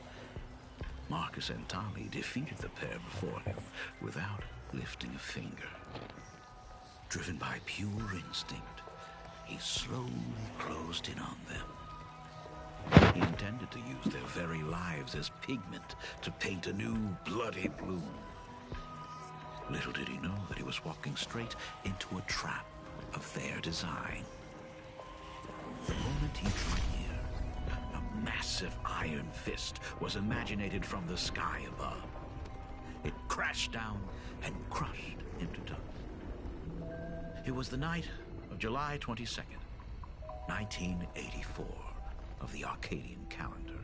Marcus and Tali defeated the pair before him without lifting a finger. Driven by pure instinct, he slowly closed in on them. He intended to use their very lives as pigment to paint a new bloody bloom. Little did he know that he was walking straight into a trap of their design. The moment he drew near, a massive iron fist was imaginated from the sky above. It crashed down and crushed into dust. It was the night of July 22nd, 1984, of the Arcadian calendar.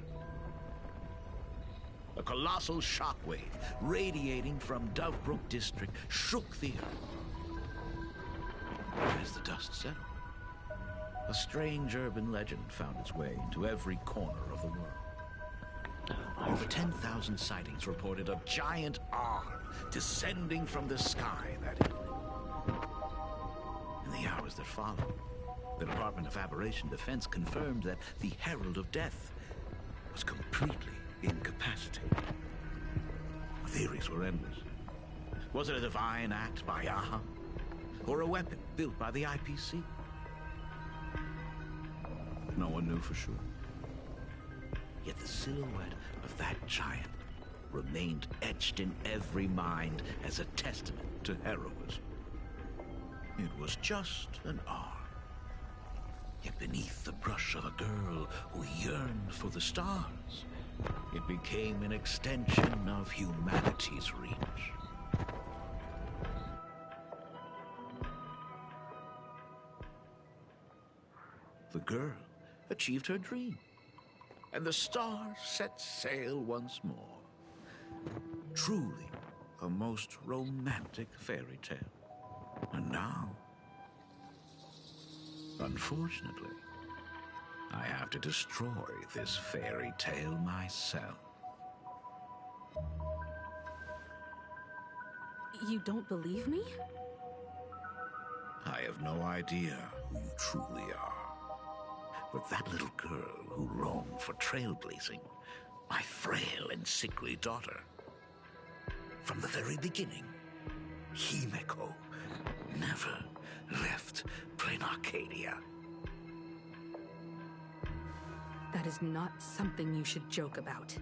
A colossal shockwave radiating from Dovebrook district shook the earth. As the dust settled, a strange urban legend found its way into every corner of the world. Over 10,000 sightings reported a giant arm descending from the sky that evening. In the hours that followed, the Department of Aberration Defense confirmed that the Herald of Death was completely incapacitated. Theories were endless. Was it a divine act by Yaha? Or a weapon built by the IPC? No one knew for sure. Yet the silhouette of that giant remained etched in every mind as a testament to heroism. It was just an arm. Yet beneath the brush of a girl who yearned for the stars, it became an extension of humanity's reach. The girl achieved her dream, and the stars set sail once more. Truly a most romantic fairy tale. And now, unfortunately, I have to destroy this fairy tale myself. You don't believe me? I have no idea who you truly are. But that little girl who longed for trailblazing, my frail and sickly daughter. From the very beginning, Himiko never left plain Arcadia. That is not something you should joke about.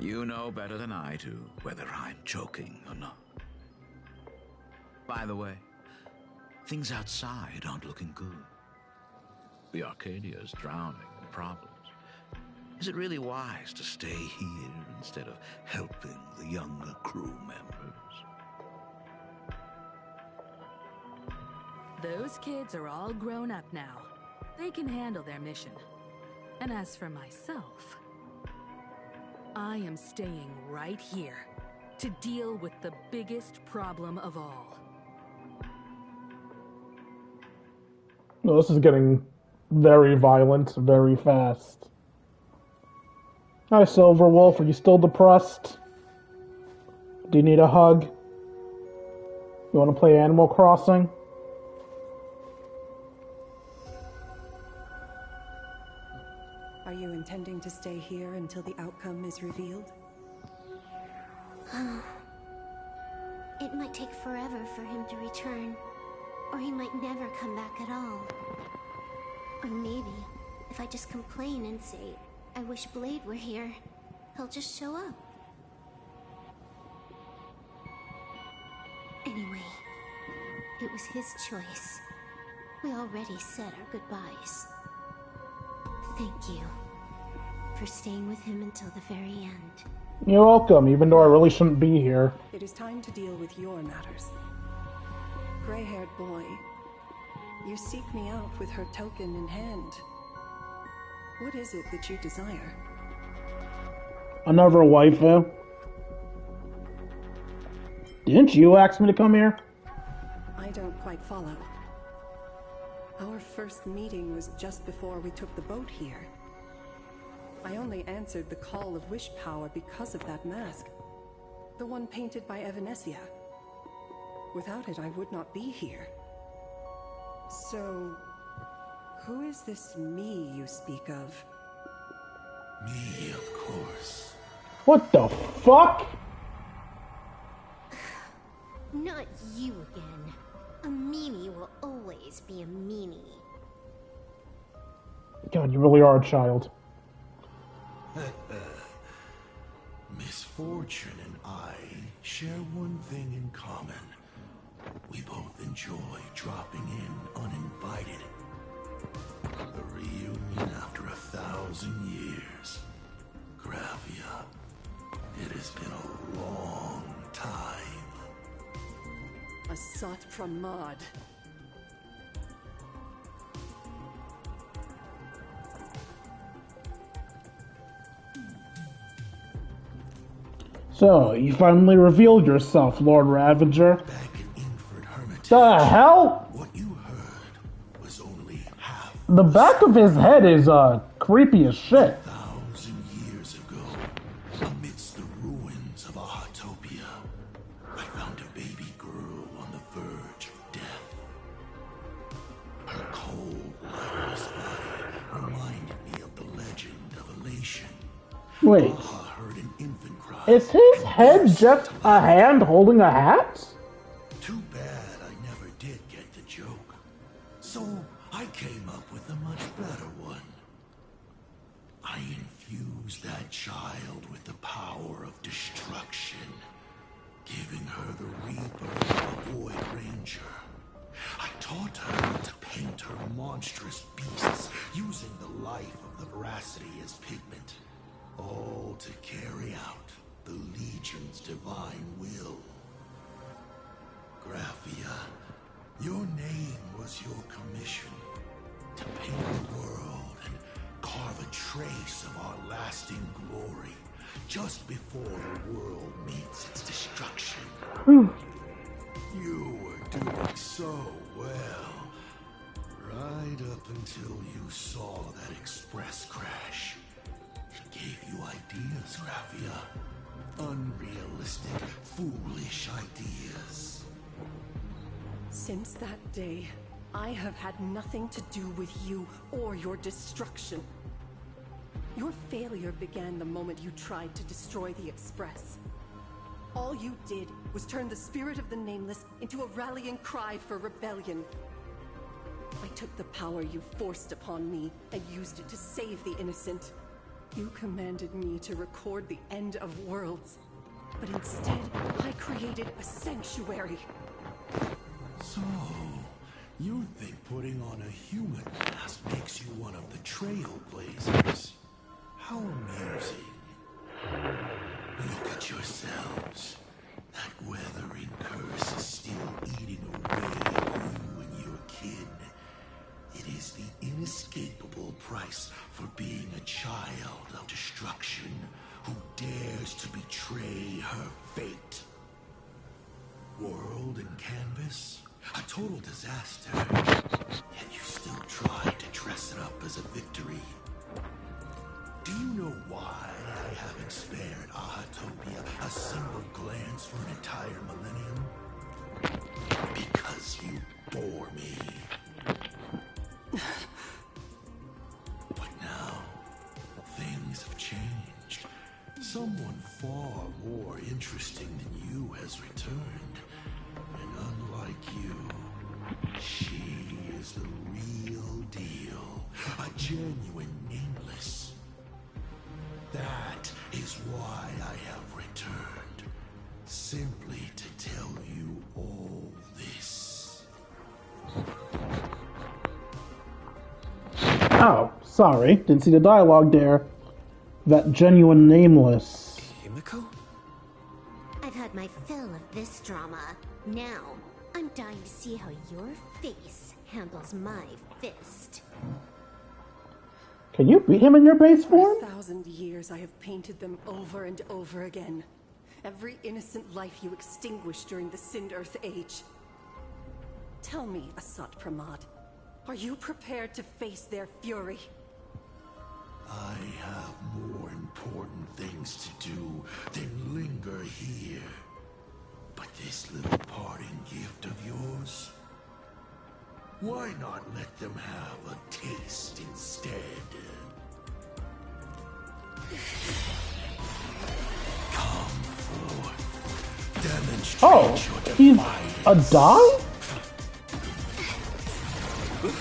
You know better than I do whether I'm joking or not. By the way, things outside aren't looking good. The Arcadia is drowning in problems. Is it really wise to stay here instead of helping the younger crew members? Those kids are all grown up now. They can handle their mission. And as for myself, I am staying right here to deal with the biggest problem of all. No, this is getting very violent, very fast. Hi, Silverwolf. Are you still depressed? Do you need a hug? You want to play Animal Crossing? Are you intending to stay here until the outcome is revealed? It might take forever for him to return. Or he might never come back at all. Or maybe, if I just complain and say, I wish Blade were here, he'll just show up. Anyway, It was his choice. We already said our goodbyes. Thank you for staying with him until the very end. You're welcome, even though I really shouldn't be here. It is time to deal with your matters. Gray-haired boy, you seek me out with her token in hand. What is it that you desire? Another waifu? Didn't you ask me to come here? I don't quite follow. Our first meeting was just before we took the boat here. I only answered the call of wish power because of that mask. The one painted by Evanesia. Without it, I would not be here. So, who is this me you speak of? Me, of course. What the fuck? Not you again. A meanie will always be a meanie. God, you really are a child. Misfortune and I share one thing in common. We both enjoy dropping in uninvited. A reunion after 1,000 years. Graphia, it has been a long time. A sot pramod. So, you finally revealed yourself, Lord Ravager. The hell? What you heard was only half. The back of his head is, creepy as shit. 1,000 years ago, amidst the ruins of Ahatopia, I found a baby girl on the verge of death. Her cold, lifeless body reminded me of the legend of Elation. Wait. Heard an infant cry. Is his head just a hand holding a hat? Too bad I never did get the joke. So I came up with a much better one. I infused that child with the power of destruction, giving her the rebirth of a Void Ranger. I taught her to paint her monstrous beasts using the life of the veracity as pigment, all to carry out the Legion's divine will. Graphia, your name was your commission, to paint the world and carve a trace of our lasting glory, just before the world meets its destruction. You were doing so well, right up until you saw that express crash. It gave you ideas, Graphia. Unrealistic, foolish ideas. Since that day, I have had nothing to do with you or your destruction. Your failure began the moment you tried to destroy the Express. All you did was turn the spirit of the Nameless into a rallying cry for rebellion. I took the power you forced upon me and used it to save the innocent. You commanded me to record the end of worlds, but instead, I created a sanctuary. So, you think putting on a human mask makes you one of the trailblazers? How amusing. Look at yourselves. That weathering curse is still eating away at you and your kin. It is the inescapable price for being a child of destruction who dares to betray her fate. World and canvas, a total disaster, yet you still tried to dress it up as a victory. Do you know why I haven't spared Ahatopia a single glance for an entire millennium? Because you bore me. But now, things have changed. Someone far more interesting than you has returned. And unlike you, she is the real deal. A genuine Nameless. That is why I have returned. Simply to tell you all this. Oh, sorry. Didn't see the dialogue there. That genuine nameless. Himiko? I've had my fill of this drama. Now, I'm dying to see how your face handles my fist. Can you beat him in your base form? For 1,000 years I have painted them over and over again. Every innocent life you extinguished during the Sind Earth Age. Tell me, Asat Pramad, are you prepared to face their fury? I have more important things to do than linger here. But this little parting gift of yours, why not let them have a taste instead? Come forth. Demonstrate he's a die?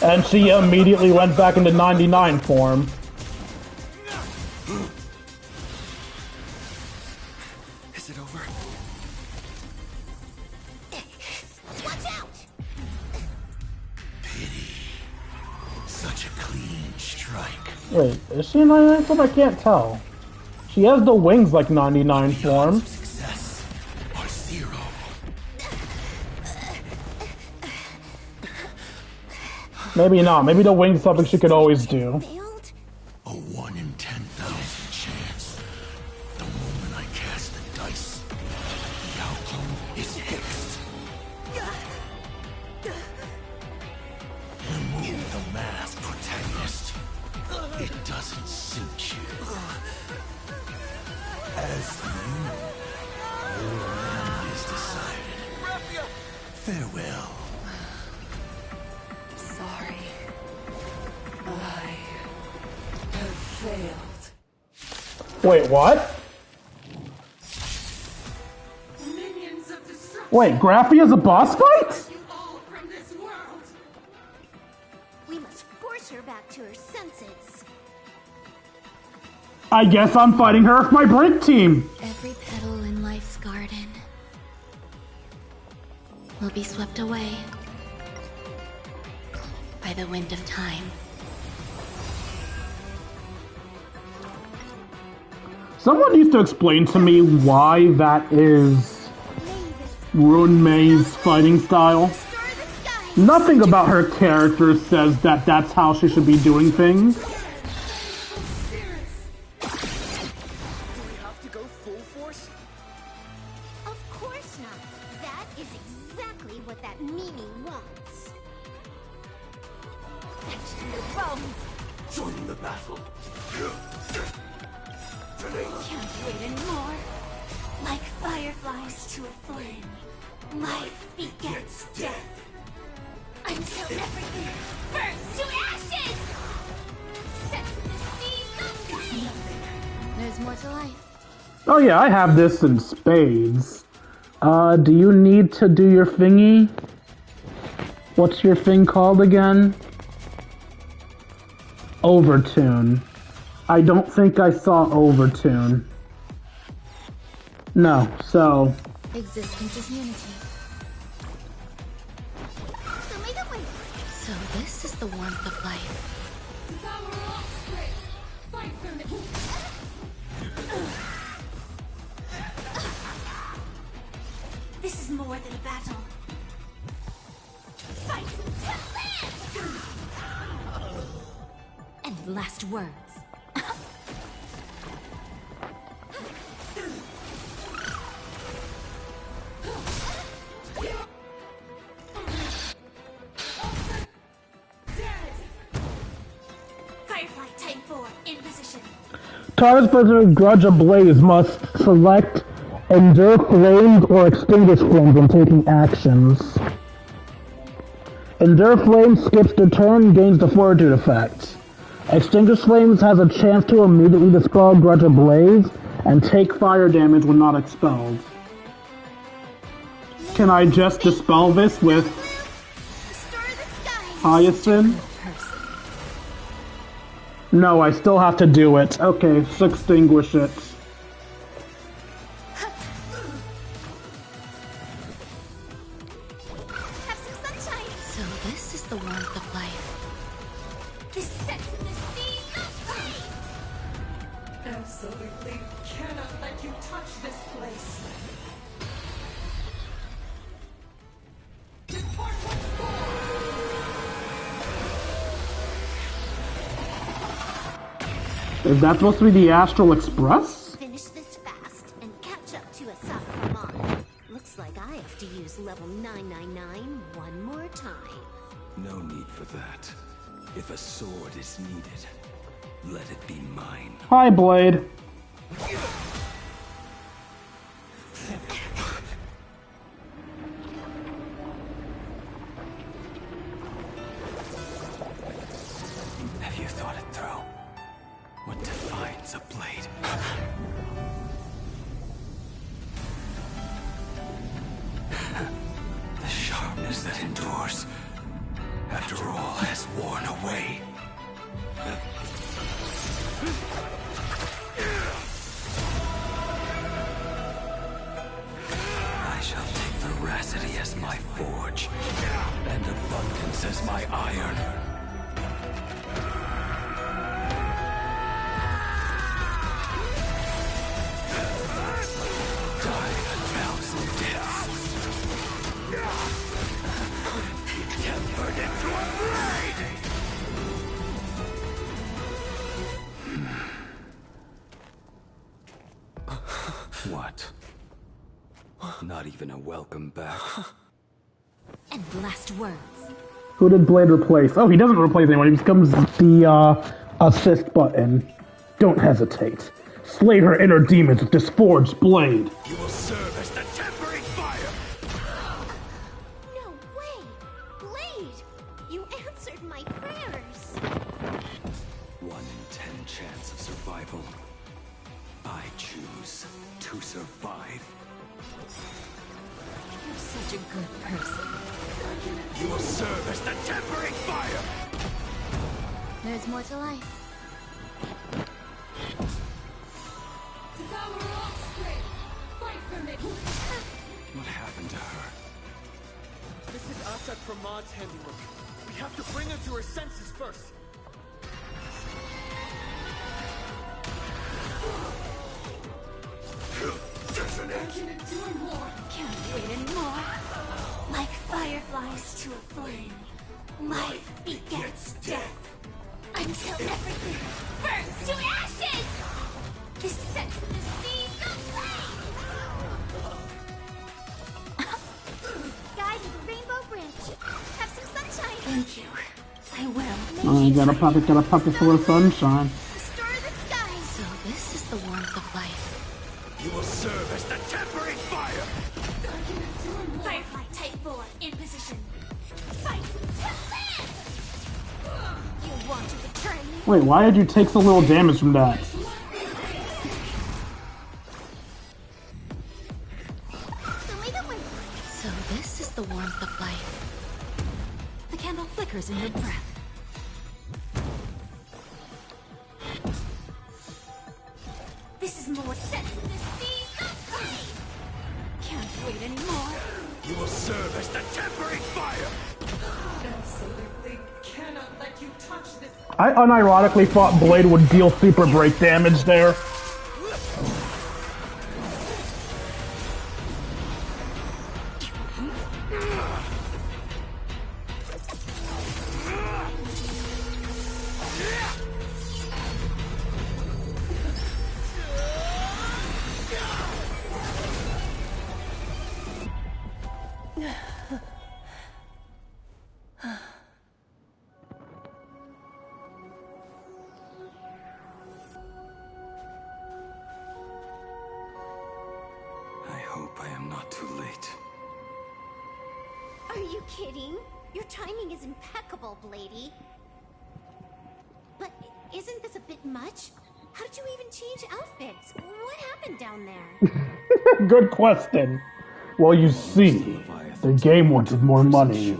And she immediately went back into 99 form. Is it over? Watch out! Such a clean strike. Wait, is she in 99 form? I can't tell. She has the wings like 99 form. Success or zero. Maybe not. Maybe the wings is something she could always do. A 1 in 10,000 chance. The moment I cast the dice, the outcome is fixed. Remove the masked protagonist. It doesn't suit you. As for you, your end is decided. Farewell. Sorry. I have failed. Wait, what? Wait, Graffia's a boss fight? We must force her back to her senses. I guess I'm fighting her with my break team. Every petal in life's garden will be swept away by the wind of time. Someone needs to explain to me why that is Rune May's fighting style. Nothing about her character says that that's how she should be doing things. Of course not. That is exactly what that Mimi wants. Fetch your bones. Join the battle. Can't wait anymore. Like fireflies to a flame, life begets death. Until everything burns to ashes! Set the seas aflame! There's more to life. Oh yeah, I have this in spades. Do you need to do your thingy? What's your thing called again? Overtune. I don't think I saw Overtune. No, so... Existence is unity. So this is the warmth of life. This is more than a battle. Fight to live! And last words. Firefly Type 4 in position. Tarzan Grudge Ablaze must select Endure Flames or Extinguish Flames when taking actions. Endure Flames skips the turn, gains the Fortitude effect. Extinguish Flames has a chance to immediately dispel Grudge Ablaze and take fire damage when not expelled. Can I just dispel this with Hyacinth? No, I still have to do it. Okay, let's extinguish it. So this is the warmth of life. This sets in the Absolutely cannot let you touch this place. Depart once more. Is that supposed to be the Astral Express? Finish this fast and catch up to Asaf Rahman. Looks like I have to use level 999 one more time. No need for that. If a sword is needed, let it be mine. Hi, Blade. Have you thought it through? What defines a blade? The sharpness that endures, after all has worn away. I shall take veracity as my forge, and abundance as my iron. Die a thousand deaths. Tempered into a blade! What? Not even a welcome back? And last words. Who did Blade replace? Oh, he doesn't replace anyone. He becomes the assist button. Don't hesitate. Slay her inner demons with this forged blade. You will serve as the tempering fire! No way! Blade! You answered my prayers! 1 in 10 chance of survival. I choose to survive. You're such a good person. You will serve as the tempering fire! There's more to life. What happened to her? This is Asad Pramad's handiwork. We have to bring her to her senses first. Can't wait anymore. Like fireflies to a flame, life begets death. Until everything burns to ashes! This sets the seas aflame! Guided Rainbow Bridge. Have some sunshine. Thank you. I will. Oh, you got a pocket full of sunshine. Restore the sky. So this is the warmth of life. You will serve as the tempering fire! Firefly Type 4 in position. Fight to live! You want to betray me? Wait, why did you take so little damage from that? So this is the warmth of life. The candle flickers in your breath. This is more sense in the seas of flame. Can't wait anymore. You will serve as the tempering fire! Absolutely cannot let you touch this. I unironically thought Blade would deal super break damage there. I hope I am not too late. Are you kidding? Your timing is impeccable, Blady. But isn't this a bit much? How did you even change outfits? What happened down there? Good question. Well, you see, the game wanted more money.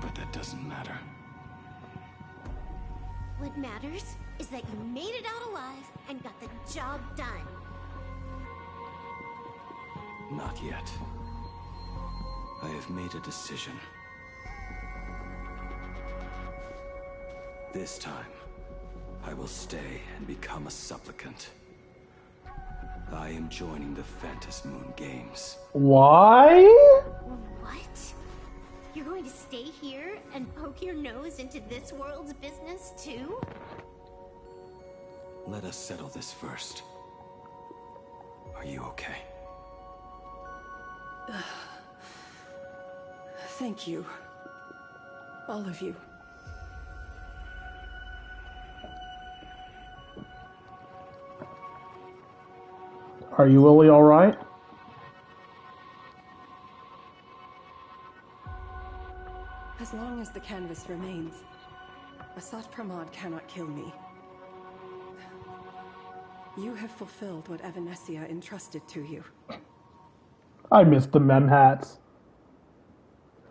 But that doesn't matter. What matters is that you made it out alive and got the job done. Not yet. I have made a decision. This time, I will stay and become a supplicant. I am joining the Phantasm Moon Games. Why? What? You're going to stay here and poke your nose into this world's business too? Let us settle this first. Are you okay? Thank you. All of you. Are you really alright? As long as the canvas remains, Asat Pramod cannot kill me. You have fulfilled what Evanescia entrusted to you. I miss the mem hats.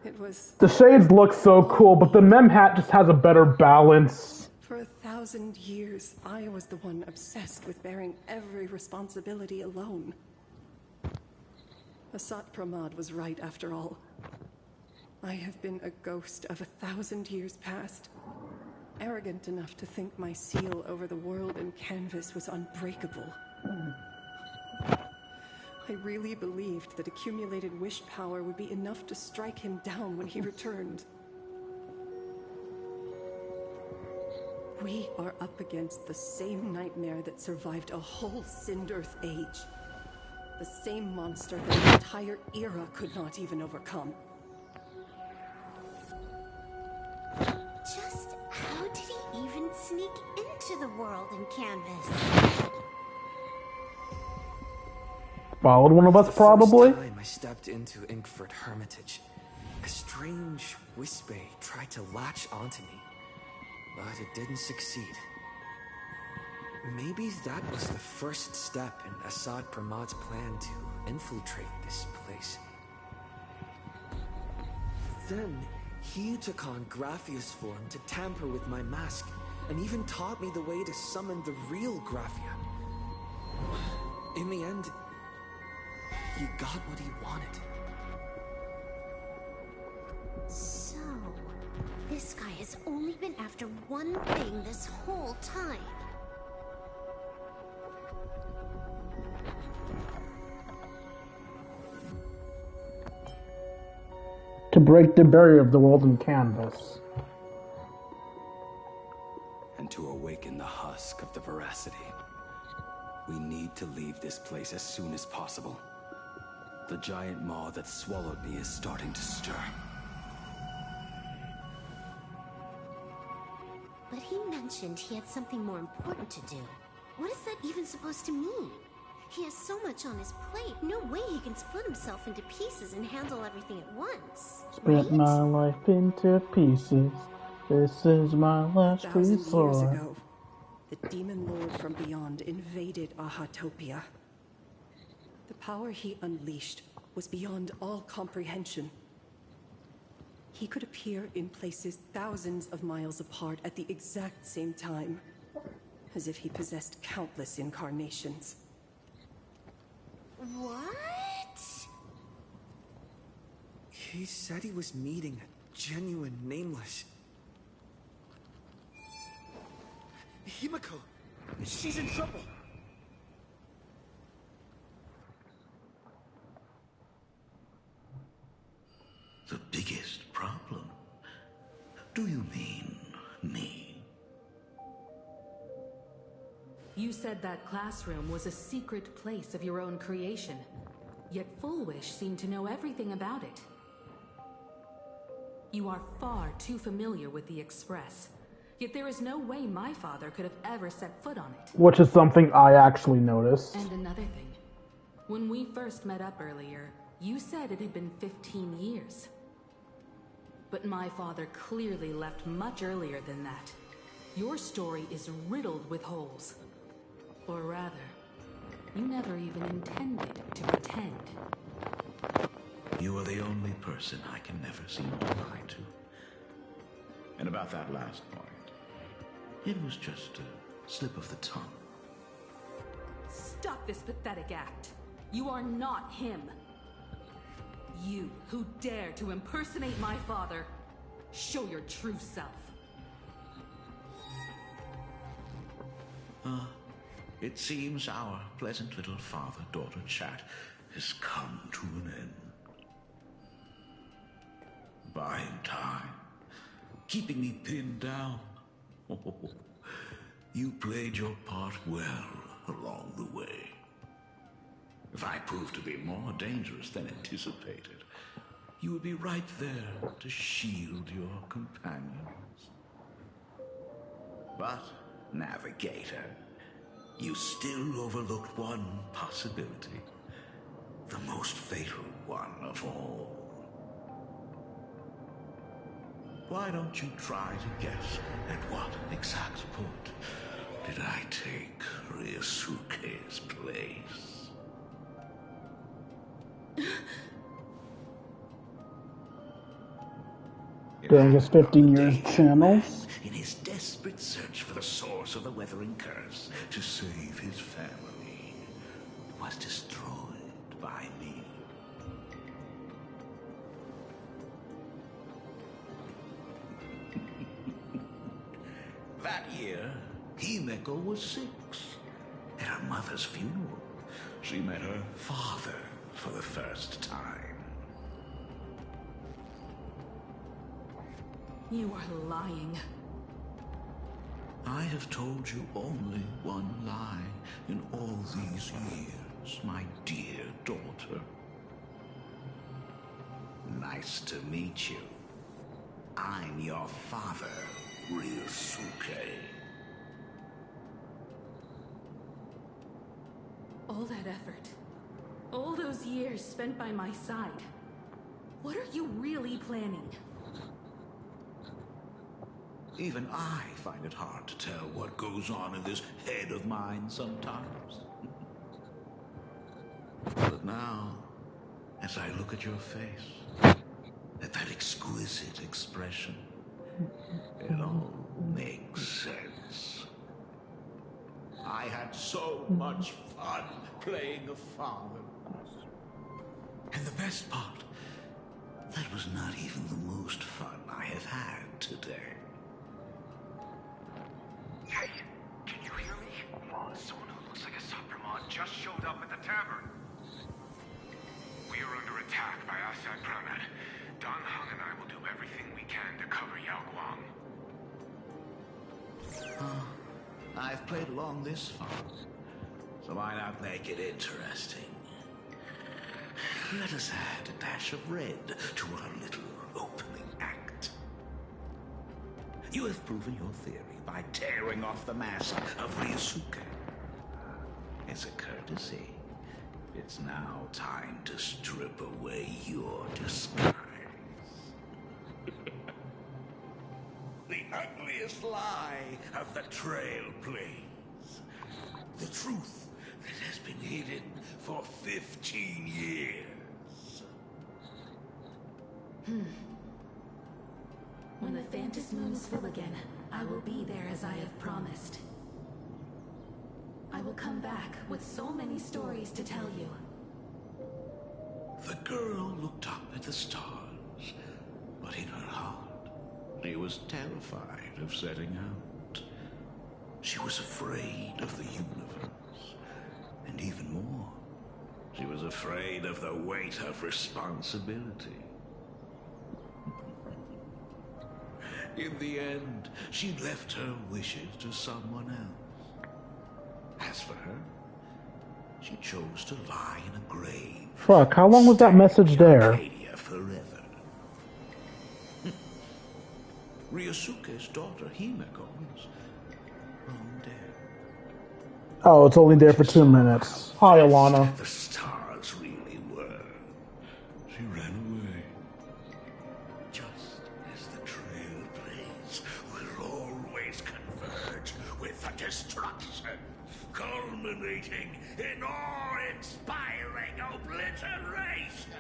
It was... The shades look so cool, but the mem hat just has a better balance. For 1,000 years, I was the one obsessed with bearing every responsibility alone. Asat Pramod was right after all. I have been a ghost of 1,000 years past. Arrogant enough to think my seal over the world and canvas was unbreakable. I really believed that accumulated wish power would be enough to strike him down when he returned. We are up against the same nightmare that survived a whole Sindearth age. The same monster that an entire era could not even overcome. Just how did he even sneak into the world in canvas? Followed one of us, probably? The first time I stepped into Inkford Hermitage, a strange whisper tried to latch onto me, but it didn't succeed. Maybe that was the first step in Asat Pramod's plan to infiltrate this place. Then, he took on Graphia's form to tamper with my mask, and even taught me the way to summon the real Graphia. In the end, he got what he wanted. So, this guy has only been after one thing this whole time. To break the barrier of the world in canvas. And to awaken the husk of the veracity. We need to leave this place as soon as possible. The giant maw that swallowed me is starting to stir. But he mentioned he had something more important to do. What is that even supposed to mean? He has so much on his plate, no way he can split himself into pieces and handle everything at once. Split my life into pieces. This is my last 1,000 years resort. ago, the demon lord from beyond invaded Ahatopia. The power he unleashed was beyond all comprehension. He could appear in places thousands of miles apart at the exact same time, as if he possessed countless incarnations. What? He said he was meeting a genuine nameless... Himiko! She's in trouble! The biggest problem? Do you mean me? You said that classroom was a secret place of your own creation, yet Fullwish seemed to know everything about it. You are far too familiar with the Express, yet there is no way my father could have ever set foot on it. Which is something I actually noticed. And another thing. When we first met up earlier, you said it had been 15 years. But my father clearly left much earlier than that. Your story is riddled with holes. Or rather, you never even intended to pretend. You are the only person I can never seem to lie to. And about that last point, it was just a slip of the tongue. Stop this pathetic act. You are not him. You who dare to impersonate my father, show your true self. It seems our pleasant little father-daughter chat has come to an end. Buying time, keeping me pinned down. You played your part well along the way. If I proved to be more dangerous than anticipated, you would be right there to shield your companions. But, Navigator, you still overlooked one possibility. The most fatal one of all. Why don't you try to guess at what exact point did I take Ryusuke's place? During his 15 years channels. In his desperate search for the source of the weathering curse to save his family, was destroyed by me. That year, Himeko was 6. At her mother's funeral, she met her father for the first time. You are lying. I have told you only one lie in all these years, my dear daughter. Nice to meet you. I'm your father, Ryusuke. All that effort, all those years spent by my side, what are you really planning? Even I find it hard to tell what goes on in this head of mine sometimes. But now, as I look at your face, at that exquisite expression, it all makes sense. I had so much fun playing a father. And the best part, that was not even the most fun I have had today. Hey, can you hear me? Someone who looks like a Sapramon just showed up at the tavern. We are under attack by Asai Pramet. Dan Heng and I will do everything we can to cover Yao Guang. I've played along this far, so why not make it interesting? Let us add a dash of red to our little opening act. You have proven your theory by tearing off the mask of Ryusuke. As a courtesy, it's now time to strip away your disguise. The ugliest lie of the Trail Plains. The truth that has been hidden for 15 years. When the Phantom Moons fill again, I will be there as I have promised. I will come back with so many stories to tell you. The girl looked up at the stars, but in her heart, she was terrified of setting out. She was afraid of the universe, and even more, she was afraid of the weight of responsibility. In the end, she left her wishes to someone else. As for her, she chose to lie in a grave. Fuck, how long was that message there? Forever. Ryusuke's daughter Himeko is long dead. Oh, it's only there for 2 minutes. Hi, Alana. The stars really were. She ran away. Just as the trailblades will always converge with the destruction, culminating in awe-inspiring obliteration.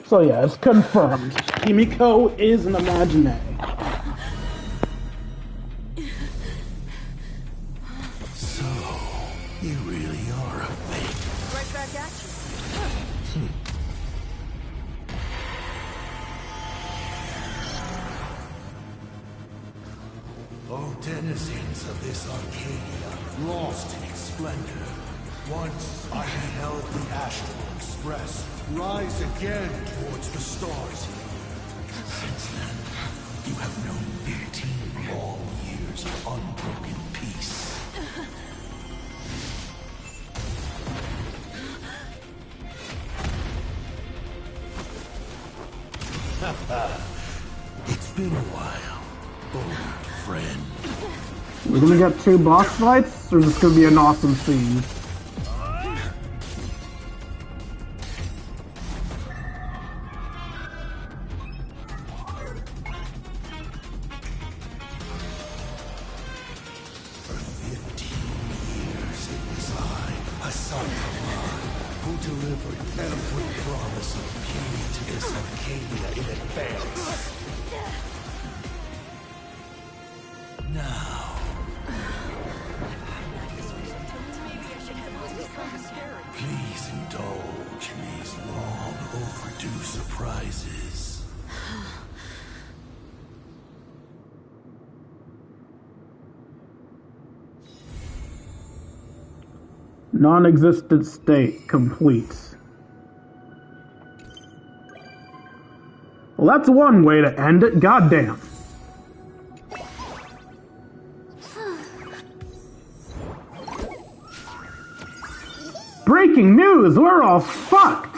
So yeah, it's confirmed. Himeko is an imaginary. So, you really are a fake. Right back at you. Denizens of this Arcadia, lost in its splendor. Once I beheld the Astral Express rise again towards the stars here. Since then, you have known 15 long years of unbroken peace. It's been a while, old friend. We're gonna get 2 boss fights, or is this gonna be an awesome scene? For 15 years it was I, Hassan Khan, who delivered every promise of peace to this Arcadia in advance. Now, please indulge in these long overdue surprises. Non-existent state complete. Well, that's one way to end it. Goddamn. Breaking news! We're all fucked!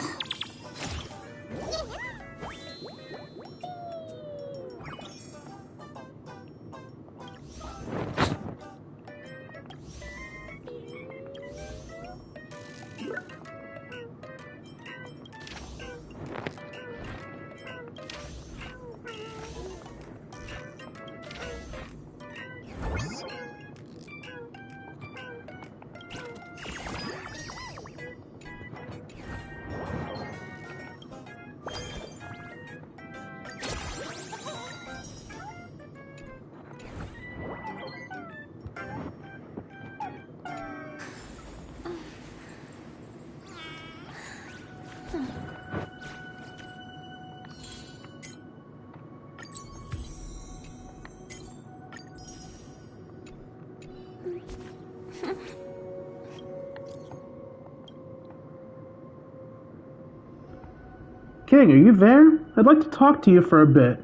King, are you there? I'd like to talk to you for a bit.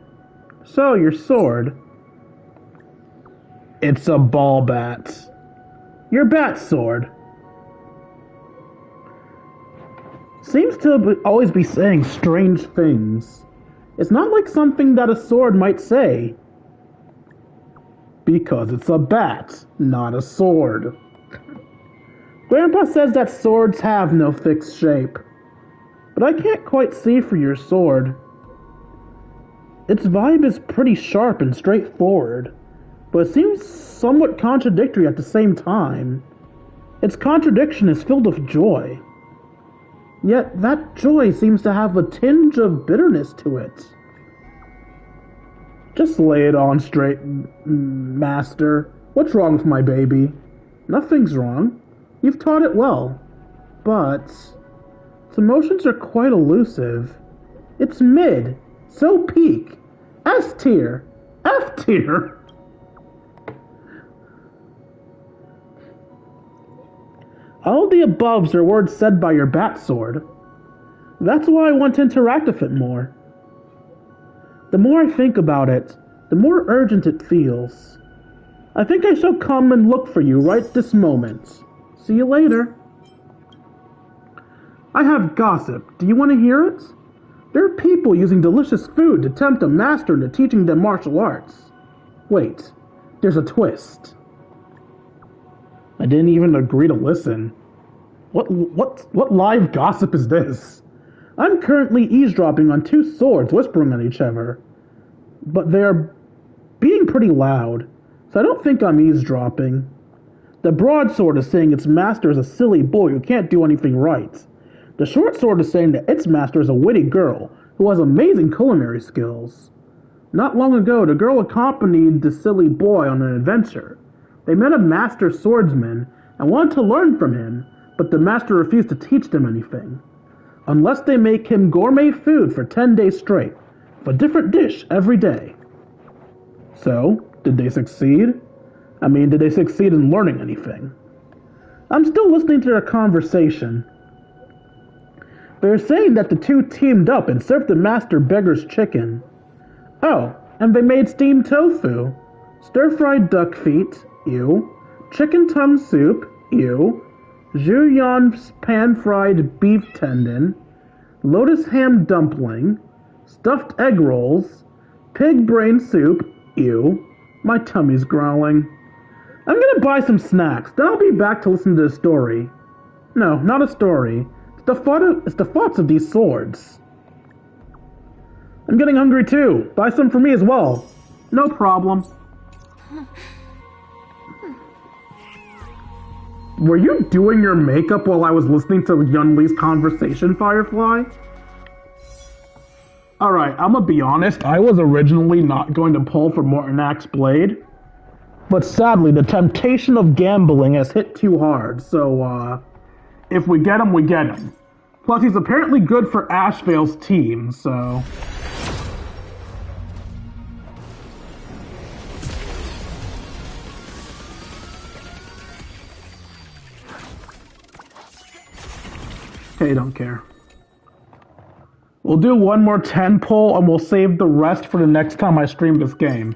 So, your sword. It's a ball bat. Your bat sword. Seems to always be saying strange things. It's not like something that a sword might say. Because it's a bat, not a sword. Grandpa says that swords have no fixed shape. But I can't quite see for your sword. Its vibe is pretty sharp and straightforward, but it seems somewhat contradictory at the same time. Its contradiction is filled with joy. Yet that joy seems to have a tinge of bitterness to it. Just lay it on straight, Master. What's wrong with my baby? Nothing's wrong. You've taught it well. But its emotions are quite elusive. It's mid, so peak, S tier, F tier. All the aboves are words said by your bat sword. That's why I want to interact with it more. The more I think about it, the more urgent it feels. I think I shall come and look for you right this moment. See you later. I have gossip. Do you want to hear it? There are people using delicious food to tempt a master into teaching them martial arts. Wait, there's a twist. I didn't even agree to listen. What live gossip is this? I'm currently eavesdropping on two swords whispering at each other. But they're being pretty loud, so I don't think I'm eavesdropping. The broadsword is saying its master is a silly boy who can't do anything right. The short sword is saying that its master is a witty girl who has amazing culinary skills. Not long ago, the girl accompanied the silly boy on an adventure. They met a master swordsman and wanted to learn from him, but the master refused to teach them anything. Unless they make him gourmet food for 10 days straight, with a different dish every day. So, did they succeed? I mean, did they succeed in learning anything? I'm still listening to their conversation. They're saying that the two teamed up and served the master beggar's chicken. Oh, and they made steamed tofu, stir-fried duck feet, ew, chicken tongue soup, ew, Julian pan-fried beef tendon, lotus ham dumpling, stuffed egg rolls, pig brain soup, ew, my tummy's growling. I'm gonna buy some snacks, then I'll be back to listen to the story. No, not a story. It's the thoughts of these swords. I'm getting hungry too. Buy some for me as well. No problem. Were you doing your makeup while I was listening to Yunli's conversation, Firefly? Alright, I'm gonna be honest, I was originally not going to pull for Mortonak's Blade, but sadly the temptation of gambling has hit too hard, so if we get him, we get him. Plus he's apparently good for Ashvale's team, so... Okay, don't care. We'll do one more 10 pull and we'll save the rest for the next time I stream this game.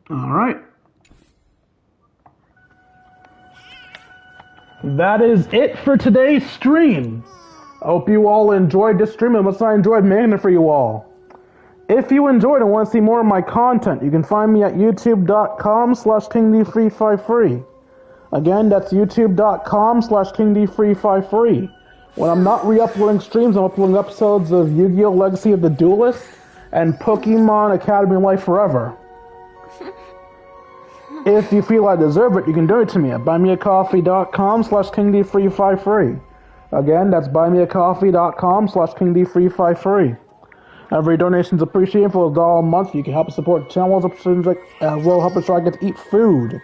Alright. That is it for today's stream. I hope you all enjoyed this stream and much I enjoyed making it for you all. If you enjoyed and want to see more of my content, you can find me at youtube.com/KingD353. Again, that's youtube.com/KingD353. When I'm not re-uploading streams, I'm uploading episodes of Yu-Gi-Oh! Legacy of the Duelist and Pokemon Academy Life Forever. If you feel I deserve it, you can donate to me at buymeacoffee.com/KingD353. Again, that's buymeacoffee.com/KingD353. Every donation is appreciated. For $1 a month, you can help us support the channel as well help us try to get to eat food.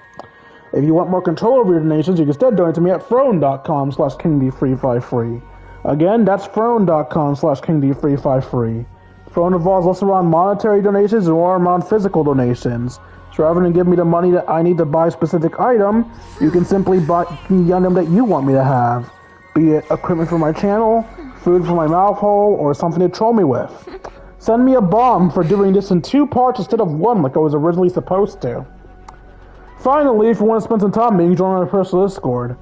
If you want more control over your donations, you can instead donate to me at throne.com/KingD353. Again, that's throne.com/KingD353. Throne revolves less around monetary donations and more around physical donations. So rather than give me the money that I need to buy a specific item, you can simply buy the item that you want me to have. Be it equipment for my channel, food for my mouth hole, or something to troll me with. Send me a bomb for doing this in 2 parts instead of 1 like I was originally supposed to. Finally, if you want to spend some time with me, join my personal Discord.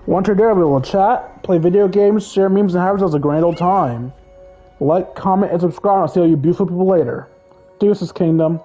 Once you're there, we will chat, play video games, share memes, and have ourselves a grand old time. Like, comment, and subscribe, and I'll see all you beautiful people later. Deuces, Kingdom.